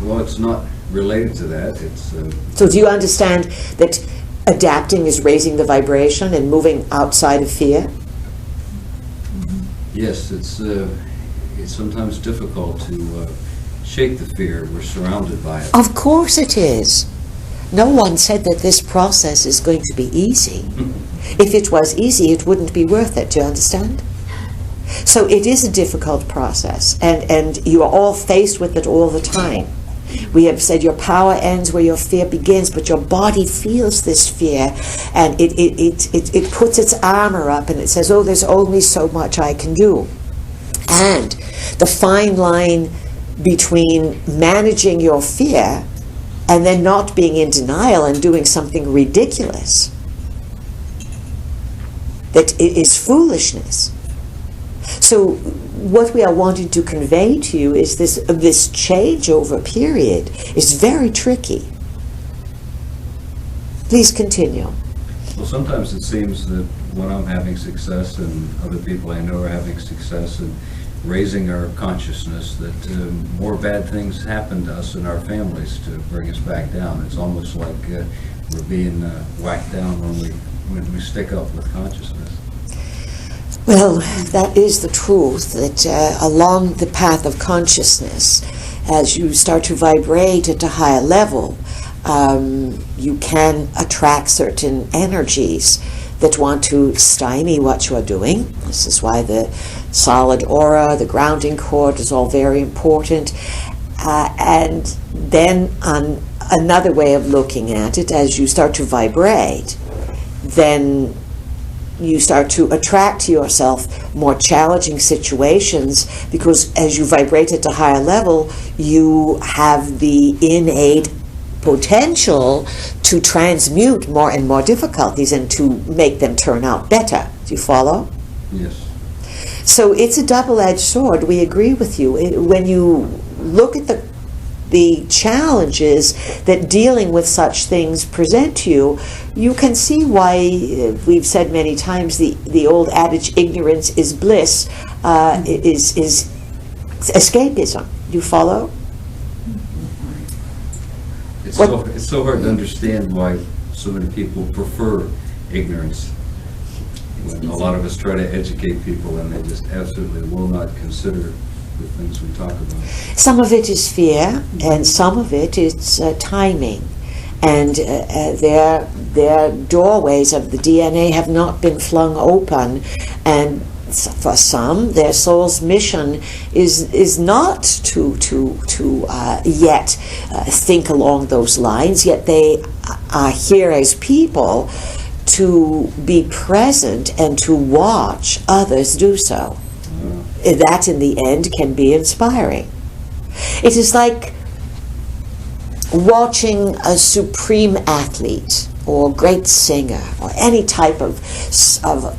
Well, it's not related to that. It's So do you understand that adapting is raising the vibration and moving outside of fear? yes, it's sometimes difficult to shake the fear. We're surrounded by it. Of course it is. No one said that this process is going to be easy. If it was easy, it wouldn't be worth it. Do you understand? So it is a difficult process, and you are all faced with it all the time. We have said your power ends where your fear begins, but your body feels this fear, and it puts its armor up, and it says, oh, there's only so much I can do. And the fine line between managing your fear and then not being in denial and doing something ridiculous, that it is foolishness. So what we are wanting to convey to you is this changeover period is very tricky. Please continue. Well, sometimes it seems that when I'm having success and other people I know are having success and raising our consciousness, that more bad things happen to us and our families to bring us back down. It's almost like we're being whacked down when we stick up with consciousness. Well, that is the truth, that along the path of consciousness, as you start to vibrate at a higher level, you can attract certain energies that want to stymie what you are doing. This is why the solid aura, the grounding cord is all very important. And then on another way of looking at it, as you start to vibrate, then you start to attract to yourself more challenging situations, because as you vibrate at a higher level, you have the innate potential to transmute more and more difficulties and to make them turn out better. Do you follow? Yes. So it's a double-edged sword. We agree with you. When you look at the challenges that dealing with such things present to you, you can see why we've said many times the old adage, ignorance is bliss, is escapism. Do you follow? It's so hard to understand why so many people prefer ignorance. When a lot of us try to educate people and they just absolutely will not consider the things we talk about. Some of it is fear, and some of it is timing. And their doorways of the DNA have not been flung open, and for some, their soul's mission is not to yet think along those lines. Yet they are here as people to be present and to watch others do so. That, in the end, can be inspiring. It is like watching a supreme athlete or great singer or any type of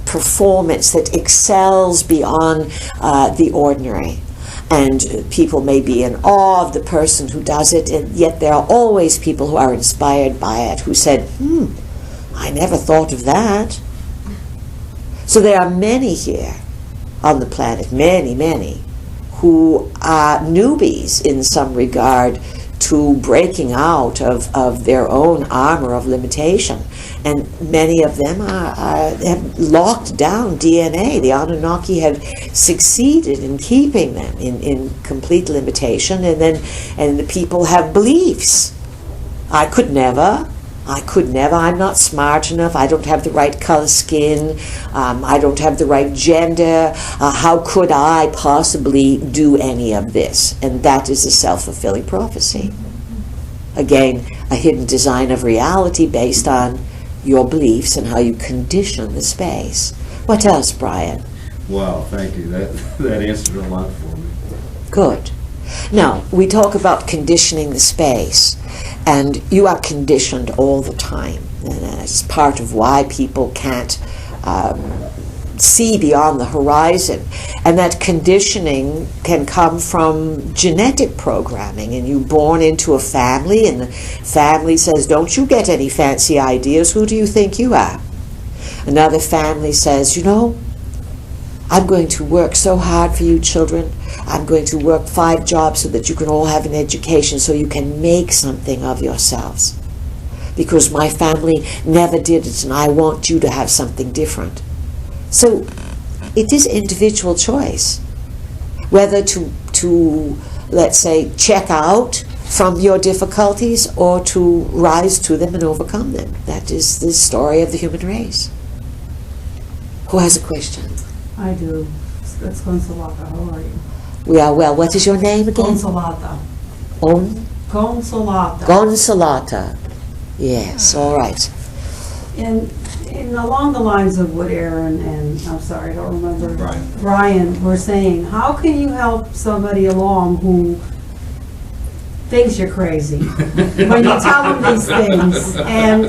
performance that excels beyond the ordinary. And people may be in awe of the person who does it, and yet there are always people who are inspired by it, who said, I never thought of that. So there are many here on the planet, many, who are newbies in some regard to breaking out of their own armor of limitation. And many of them have locked down DNA. The Anunnaki have succeeded in keeping them in complete limitation, and the people have beliefs. I could never, I'm not smart enough, I don't have the right color skin, I don't have the right gender, how could I possibly do any of this? And that is a self-fulfilling prophecy. Again, a hidden design of reality based on your beliefs and how you condition the space. What else, Brian? Wow, thank you. That answered a lot for me. Good. Now, we talk about conditioning the space, and you are conditioned all the time. And that's part of why people can't see beyond the horizon. And that conditioning can come from genetic programming. And you're born into a family, and the family says, don't you get any fancy ideas, who do you think you are? Another family says, I'm going to work so hard for you children. I'm going to work 5 jobs so that you can all have an education, so you can make something of yourselves. Because my family never did it, and I want you to have something different. So it is individual choice whether to let's say, check out from your difficulties or to rise to them and overcome them. That is the story of the human race. Who has a question? I do. It's Consolata. How are you? We are well. What is your name again? Consolata. Consolata. Gonsalata. Yes, all right. And along the lines of what Aaron and, I'm sorry, I don't remember, Brian were saying, how can you help somebody along who thinks you're crazy when you tell them these things? And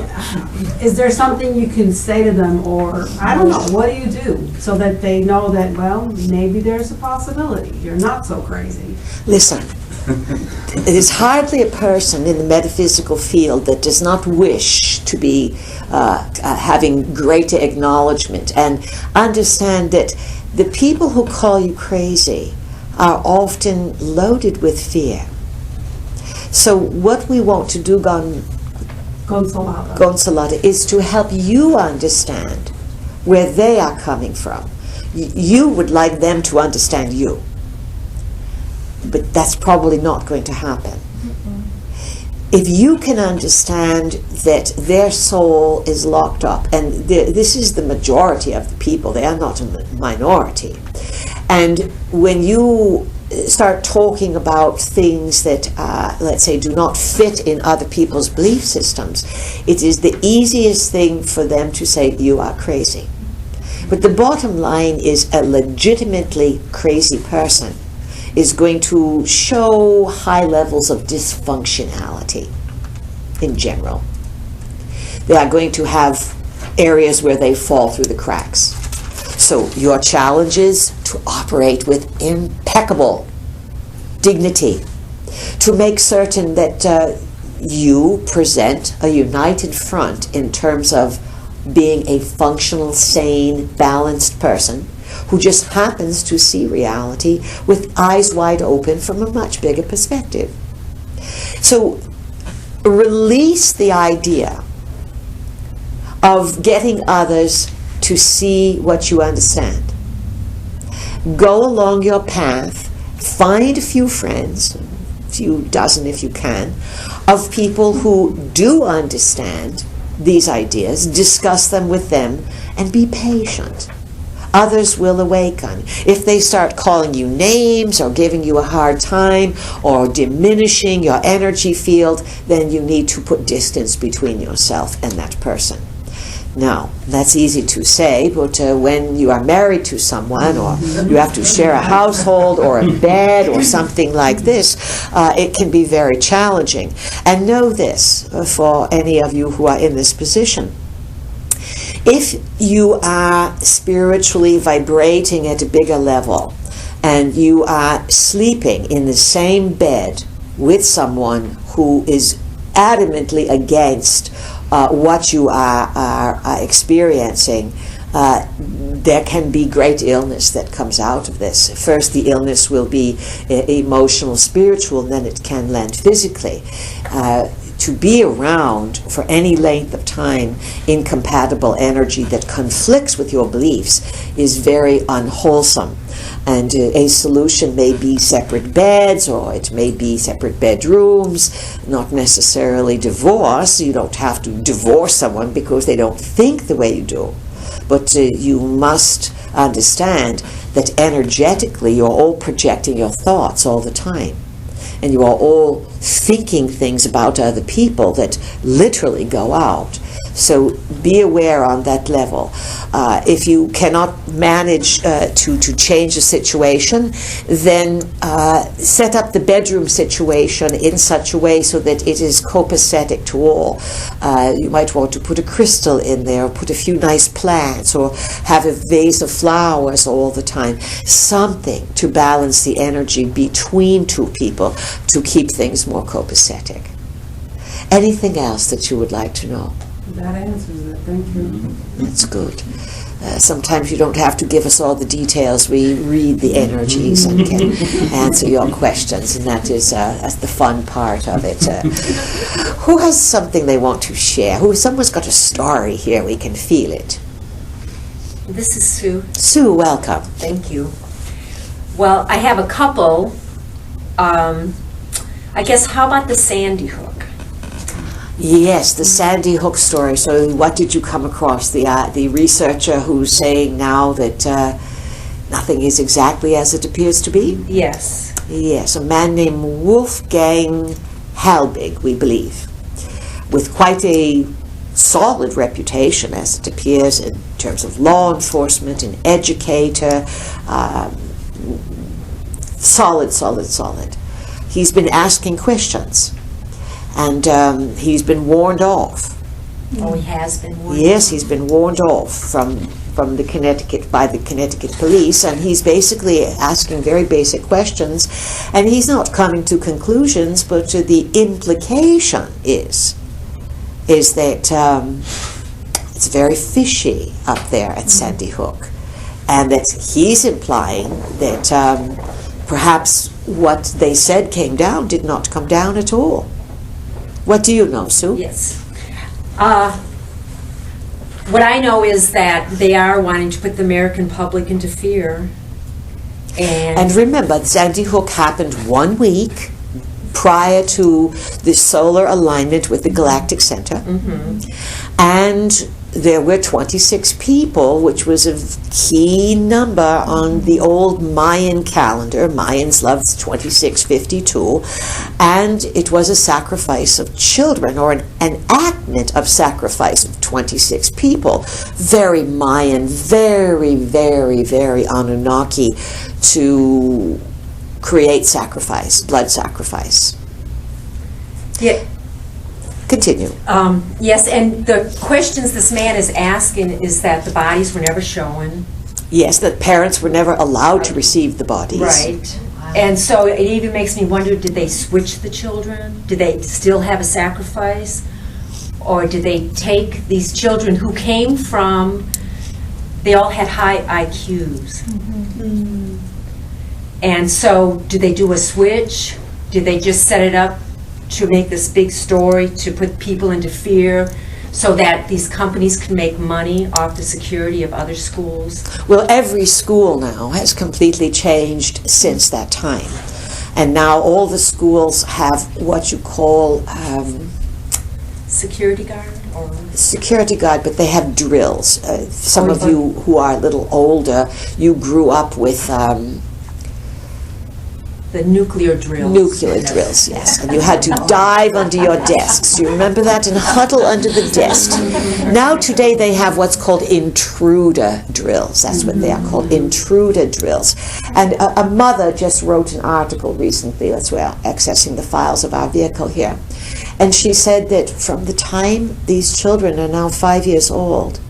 is there something you can say to them, or I don't know, what do you do so that they know that, well, maybe there's a possibility you're not so crazy? Listen, it is hardly a person in the metaphysical field that does not wish to be having greater acknowledgement and understand that the people who call you crazy are often loaded with fear. So what we want to do, Gonsalata, is to help you understand where they are coming from. You would like them to understand you. But that's probably not going to happen. If you can understand that their soul is locked up, and this is the majority of the people, they are not a minority. And when you start talking about things that, let's say, do not fit in other people's belief systems, it is the easiest thing for them to say, you are crazy. But the bottom line is a legitimately crazy person is going to show high levels of dysfunctionality in general. They are going to have areas where they fall through the cracks. So your challenge is to operate with impeccable dignity, to make certain that you present a united front in terms of being a functional, sane, balanced person who just happens to see reality with eyes wide open from a much bigger perspective. So release the idea of getting others to see what you understand. Go along your path, find a few friends, a few dozen if you can, of people who do understand these ideas, discuss them with them, and be patient. Others will awaken. If they start calling you names or giving you a hard time or diminishing your energy field, then you need to put distance between yourself and that person. Now, that's easy to say, but when you are married to someone, or you have to share a household or a bed or something like this, it can be very challenging. And know this, for any of you who are in this position. If you are spiritually vibrating at a bigger level, and you are sleeping in the same bed with someone who is adamantly against what you are experiencing, there can be great illness that comes out of this. First, the illness will be emotional, spiritual, and then it can land physically. To be around for any length of time incompatible energy that conflicts with your beliefs is very unwholesome. And a solution may be separate beds, or it may be separate bedrooms, not necessarily divorce. You don't have to divorce someone because they don't think the way you do. But you must understand that energetically you're all projecting your thoughts all the time. And you are all thinking things about other people that literally go out. So be aware on that level. If you cannot manage to change the situation, then set up the bedroom situation in such a way so that it is copacetic to all. You might want to put a crystal in there, or put a few nice plants, or have a vase of flowers all the time. Something to balance the energy between two people to keep things more copacetic. Anything else that you would like to know? That answers it, thank you. That's good. Sometimes you don't have to give us all the details. We read the energies and can answer your questions, and that is that's the fun part of it. Who has something they want to share? Someone's got a story here. We can feel it. This is Sue. Sue, welcome. Thank you. Well, I have a couple. I guess, how about the Sandy Hook? Yes, the Sandy Hook story. So what did you come across? The researcher who's saying now that nothing is exactly as it appears to be? Yes. Yes, a man named Wolfgang Halbig, we believe, with quite a solid reputation as it appears in terms of law enforcement, an educator, solid. He's been asking questions. And he's been warned off. Oh, he has been warned? Yes, he's been warned off from the Connecticut police, and he's basically asking very basic questions, and he's not coming to conclusions, but the implication is that it's very fishy up there at Sandy Hook, and that he's implying that perhaps what they said came down did not come down at all. What do you know, Sue? Yes. What I know is that they are wanting to put the American public into fear. And remember, Sandy Hook happened 1 week prior to the solar alignment with the galactic center. Mm-hmm. And there were 26 people, which was a key number on the old Mayan calendar. Mayans loved 2652. And it was a sacrifice of children, or an enactment of sacrifice of 26 people. Very Mayan, very, very, very Anunnaki to create sacrifice, blood sacrifice. Yeah. Continue. Yes, and the questions this man is asking is that the bodies were never shown. Yes, that parents were never allowed to receive the bodies. Right. And so it even makes me wonder, did they switch the children? Did they still have a sacrifice? Or did they take these children who came from, they all had high IQs. Mm-hmm. And so did they do a switch? Did they just set it up to make this big story, to put people into fear, so that these companies can make money off the security of other schools? Well, every school now has completely changed since that time. And now all the schools have what you call security guard? Or security guard, but they have drills. Some of you who are a little older, you grew up with the The nuclear drills. Nuclear drills, yes. And you had to dive under your desks. You remember that? And huddle under the desk. Now today they have what's called intruder drills. That's what they are called, intruder drills. And a mother just wrote an article recently, that's where we're accessing the files of our vehicle here. And she said that from the time these children are now 5 years old,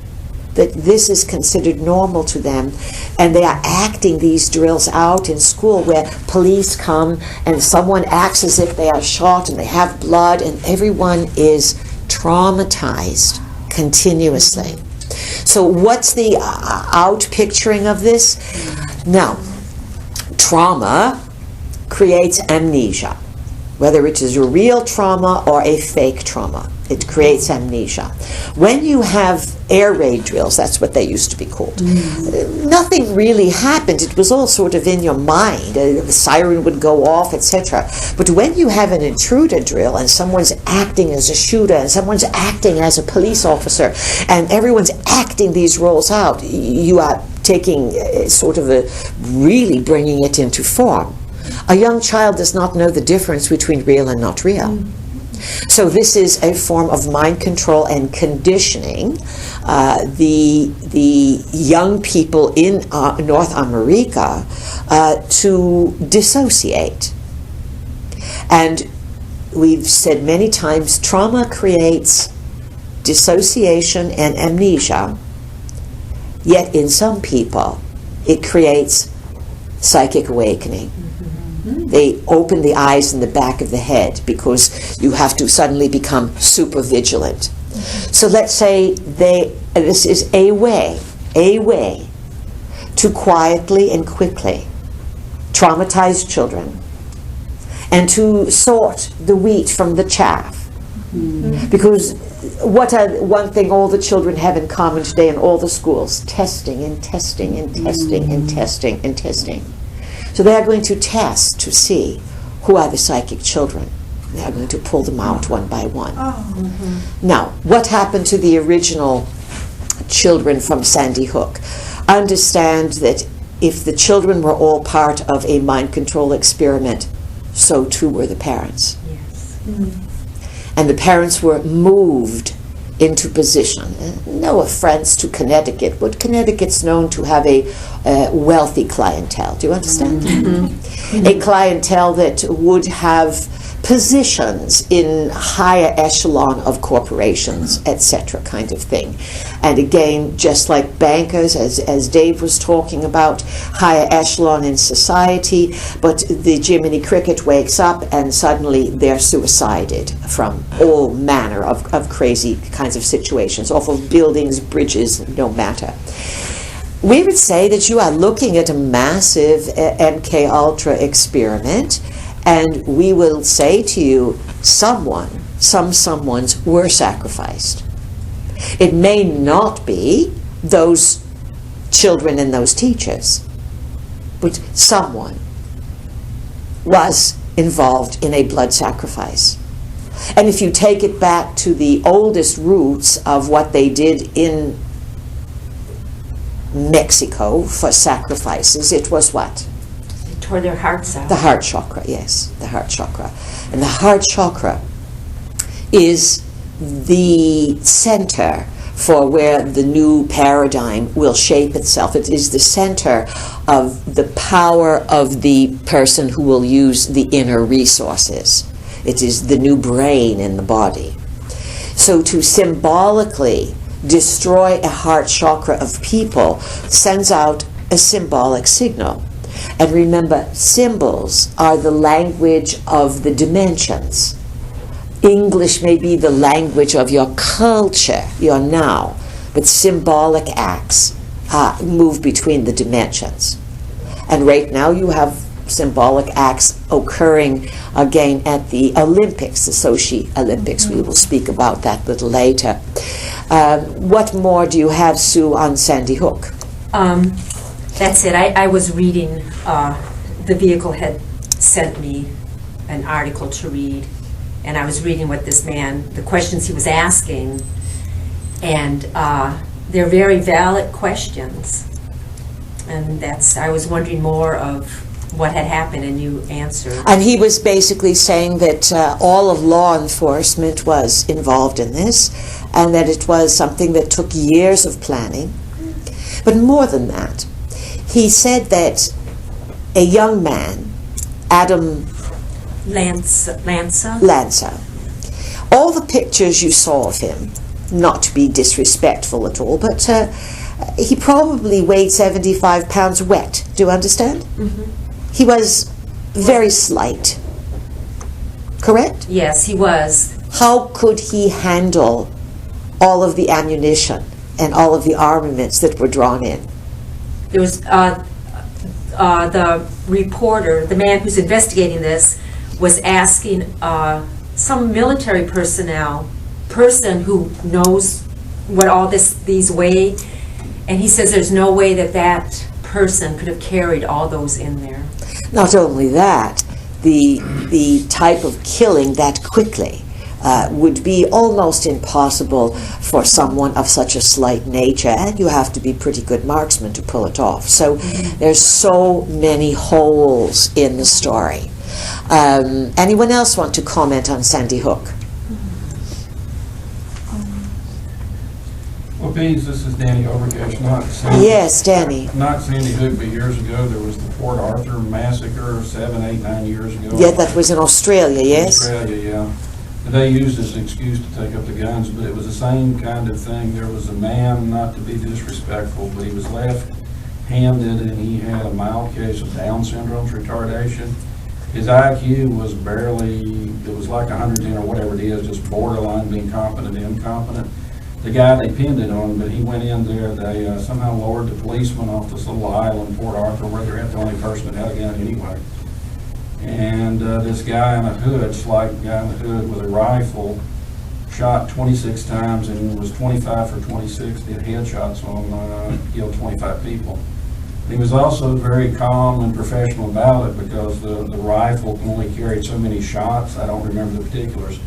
that this is considered normal to them, and they are acting these drills out in school where police come and someone acts as if they are shot and they have blood, and everyone is traumatized continuously. So what's the out picturing of this? Now, trauma creates amnesia, whether it is a real trauma or a fake trauma. It creates amnesia. When you have air raid drills, that's what they used to be called, nothing really happened. It was all sort of in your mind. The siren would go off, etc. But when you have an intruder drill and someone's acting as a shooter and someone's acting as a police officer and everyone's acting these roles out, you are taking sort of really bringing it into form. A young child does not know the difference between real and not real. So this is a form of mind control and conditioning the young people in North America to dissociate. And we've said many times, trauma creates dissociation and amnesia, yet in some people it creates psychic awakening. They open the eyes in the back of the head because you have to suddenly become super vigilant. So let's say this is a way to quietly and quickly traumatize children and to sort the wheat from the chaff. Because one thing all the children have in common today in all the schools, testing and testing and testing and testing and testing. So they are going to test to see who are the psychic children. They are going to pull them out one by one. Now, what happened to the original children from Sandy Hook? Understand that if the children were all part of a mind control experiment, so too were the parents. Yes. And the parents were moved into position. No offense to Connecticut, but Connecticut's known to have a wealthy clientele. Do you understand? A clientele that would have positions in higher echelon of corporations, etc., kind of thing. And again, just like bankers, as Dave was talking about, higher echelon in society, but the Jiminy Cricket wakes up and suddenly they're suicided from all manner of crazy kinds of situations, off of buildings, bridges, no matter. We would say that you are looking at a massive MK Ultra experiment, and we will say to you, some someones were sacrificed. It may not be those children and those teachers, but someone was involved in a blood sacrifice. And if you take it back to the oldest roots of what they did in Mexico for sacrifices, it was what? Tore their hearts out. The heart chakra, yes, the heart chakra. And the heart chakra is the center for where the new paradigm will shape itself. It is the center of the power of the person who will use the inner resources. It is the new brain in the body. So to symbolically destroy a heart chakra of people sends out a symbolic signal. And remember, symbols are the language of the dimensions. English may be the language of your culture, your now, but symbolic acts move between the dimensions. And right now you have symbolic acts occurring again at the Olympics, the Sochi Olympics. We will speak about that a little later. What more do you have, Sue, on Sandy Hook? That's it. I was reading, the vehicle had sent me an article to read, and I was reading what this man, the questions he was asking, and they're very valid questions. And I was wondering more of what had happened, and you answered. And he was basically saying that all of law enforcement was involved in this, and that it was something that took years of planning. But more than that, he said that a young man, Adam Lanza, all the pictures you saw of him, not to be disrespectful at all, but he probably weighed 75 pounds wet. Do you understand? Mm-hmm. He was very slight. Correct? Yes, he was. How could he handle all of the ammunition and all of the armaments that were drawn in? There was the reporter, the man who's investigating this, was asking some military person who knows what all these weigh, and he says there's no way that person could have carried all those in there. Not only that, the type of killing that quickly would be almost impossible for someone of such a slight nature, and you have to be pretty good marksman to pull it off. So there's so many holes in the story. Anyone else want to comment on Sandy Hook? Well, Bees, this is Danny Overgash, not Sandy. Yes, Danny. Not Sandy Hook, but years ago there was the Port Arthur massacre 7, 8, 9 years ago. Yeah, that was in Australia, yes? Australia, yeah. And they used as an excuse to take up the guns, but it was the same kind of thing. There was a man, not to be disrespectful, but he was left-handed and he had a mild case of Down syndrome retardation. His IQ was barely, it was like 110 or whatever it is, just borderline being competent, incompetent. The guy they pinned it on, but he went in there, they somehow lowered the policeman off this little island, Port Arthur, where they're the only person that had a gun anyway. And this guy in a hood, slight guy in the hood with a rifle, shot 26 times and was 25 for 26, did headshots on, killed 25 people. He was also very calm and professional about it because the rifle only carried so many shots. I don't remember the particulars.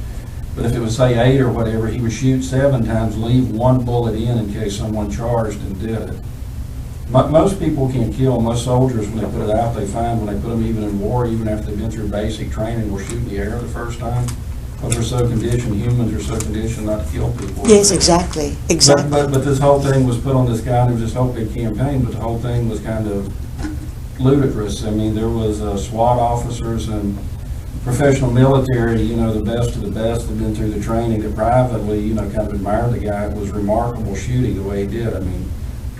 But if it was, say, 8 or whatever, he would shoot 7 times, leave 1 bullet in case someone charged and did it. Most people can kill, most soldiers, when they put it out, they find when they put them even in war, even after they've been through basic training, will shoot in the air the first time. Because they're so conditioned, humans are so conditioned not to kill people. Yes, exactly, exactly. But this whole thing was put on this guy, and it was this whole big campaign, but the whole thing was kind of ludicrous. I mean, there was SWAT officers and professional military, you know, the best of the best had been through the training that privately, you know, kind of admired the guy. It was remarkable shooting the way he did. I mean,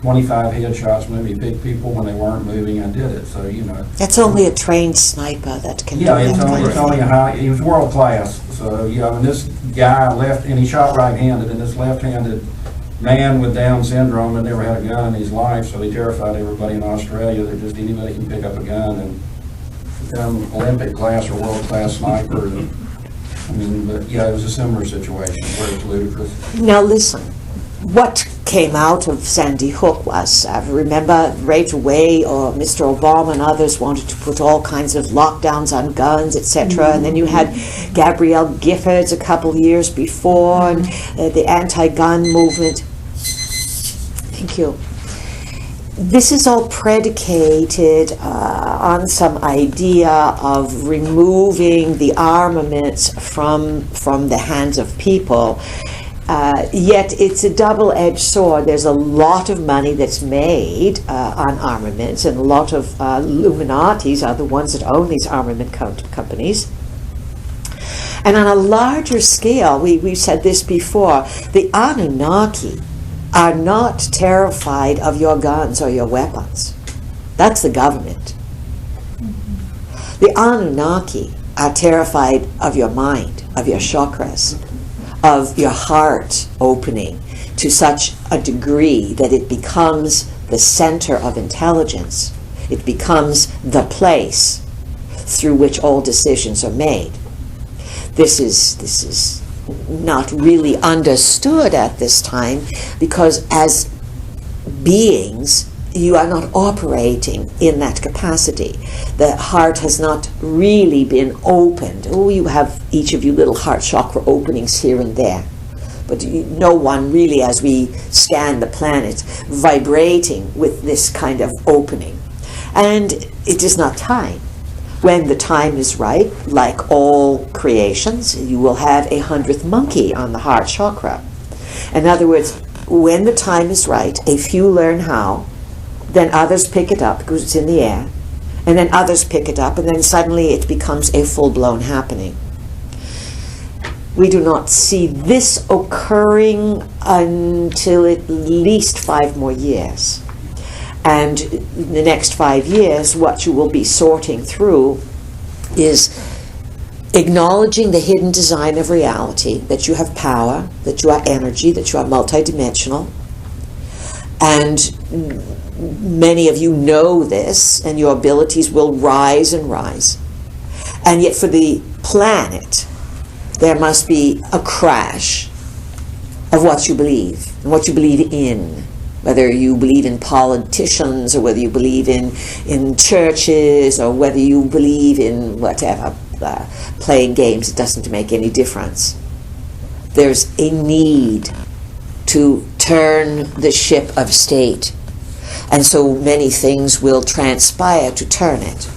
25 headshots, maybe picked people when they weren't moving. I did it, so, you know. That's only a trained sniper that can do Yeah, that it's kind of only thing. a high, he was world class. So, you know, and this guy and he shot right-handed, and this left-handed man with Down syndrome had never had a gun in his life, so he terrified everybody in Australia that just anybody can pick up a gun and become Olympic class or world class sniper. And, I mean, but yeah, it was a similar situation where it's ludicrous. Now listen, what came out of Sandy Hook was, remember right away, Mr. Obama and others wanted to put all kinds of lockdowns on guns, etc. And then you had Gabrielle Giffords a couple years before, and the anti-gun movement. Thank you. This is all predicated on some idea of removing the armaments from the hands of people. Yet it's a double-edged sword. There's a lot of money that's made on armaments, and a lot of Illuminatis are the ones that own these armament companies. And on a larger scale, we've said this before, the Anunnaki are not terrified of your guns or your weapons. That's the government. The Anunnaki are terrified of your mind, of your chakras, of your heart opening to such a degree that it becomes the center of intelligence. It becomes the place through which all decisions are made. This is not really understood at this time because as beings you are not operating in that capacity. The heart has not really been opened. Oh, you have, each of you, little heart chakra openings here and there. But no one really, as we scan the planet, vibrating with this kind of opening. And it is not time. When the time is right, like all creations, you will have a 100th monkey on the heart chakra. In other words, when the time is right, a few learn how, then others pick it up because it's in the air, and then others pick it up, and then suddenly it becomes a full-blown happening. We do not see this occurring until at least 5 more years. And in the next 5 years, what you will be sorting through is acknowledging the hidden design of reality, that you have power, that you are energy, that you are multidimensional. And many of you know this, and your abilities will rise and rise. And yet for the planet, there must be a crash of what you believe, and what you believe in. Whether you believe in politicians, or whether you believe in churches, or whether you believe in whatever, playing games, it doesn't make any difference. There's a need to turn the ship of state. And so many things will transpire to turn it.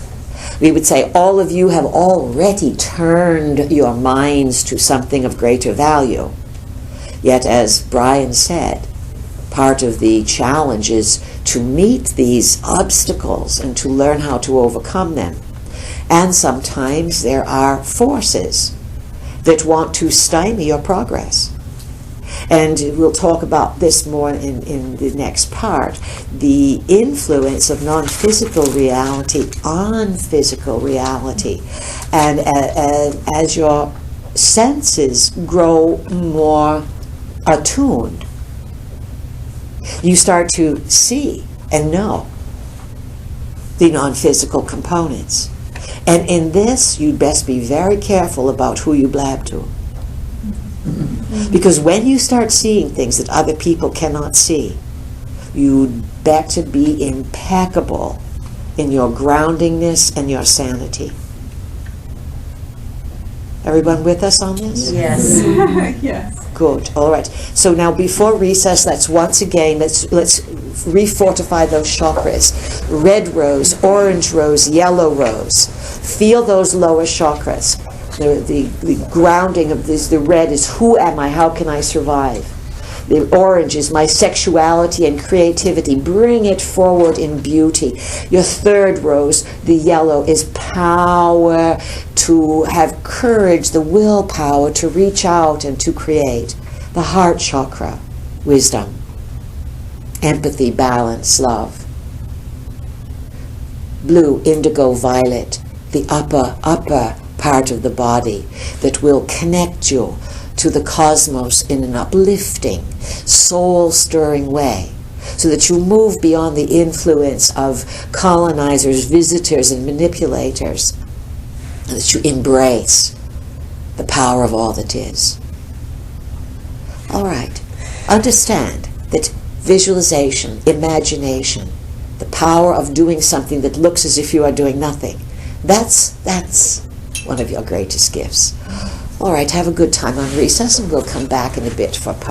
We would say all of you have already turned your minds to something of greater value. Yet, as Brian said, part of the challenge is to meet these obstacles and to learn how to overcome them. And sometimes there are forces that want to stymie your progress. And we'll talk about this more in the next part, the influence of non-physical reality on physical reality. And as your senses grow more attuned, you start to see and know the non-physical components. And in this, you'd best be very careful about who you blab to. Because when you start seeing things that other people cannot see, you'd better be impeccable in your groundingness and your sanity. Everyone with us on this? Yes. Yes. Good. All right. So now before recess, let's refortify those chakras. Red rose, orange rose, yellow rose. Feel those lower chakras. The grounding of this, the red is who am I? How can I survive? The orange is my sexuality and creativity. Bring it forward in beauty. Your third rose, the yellow, is power, to have courage, the willpower to reach out and to create. The heart chakra, wisdom, empathy, balance, love. Blue, indigo, violet, the upper part of the body that will connect you to the cosmos in an uplifting, soul-stirring way, so that you move beyond the influence of colonizers, visitors, and manipulators, and that you embrace the power of all that is. All right. Understand that visualization, imagination, the power of doing something that looks as if you are doing nothing, that's one of your greatest gifts. All right, have a good time on recess, and we'll come back in a bit for part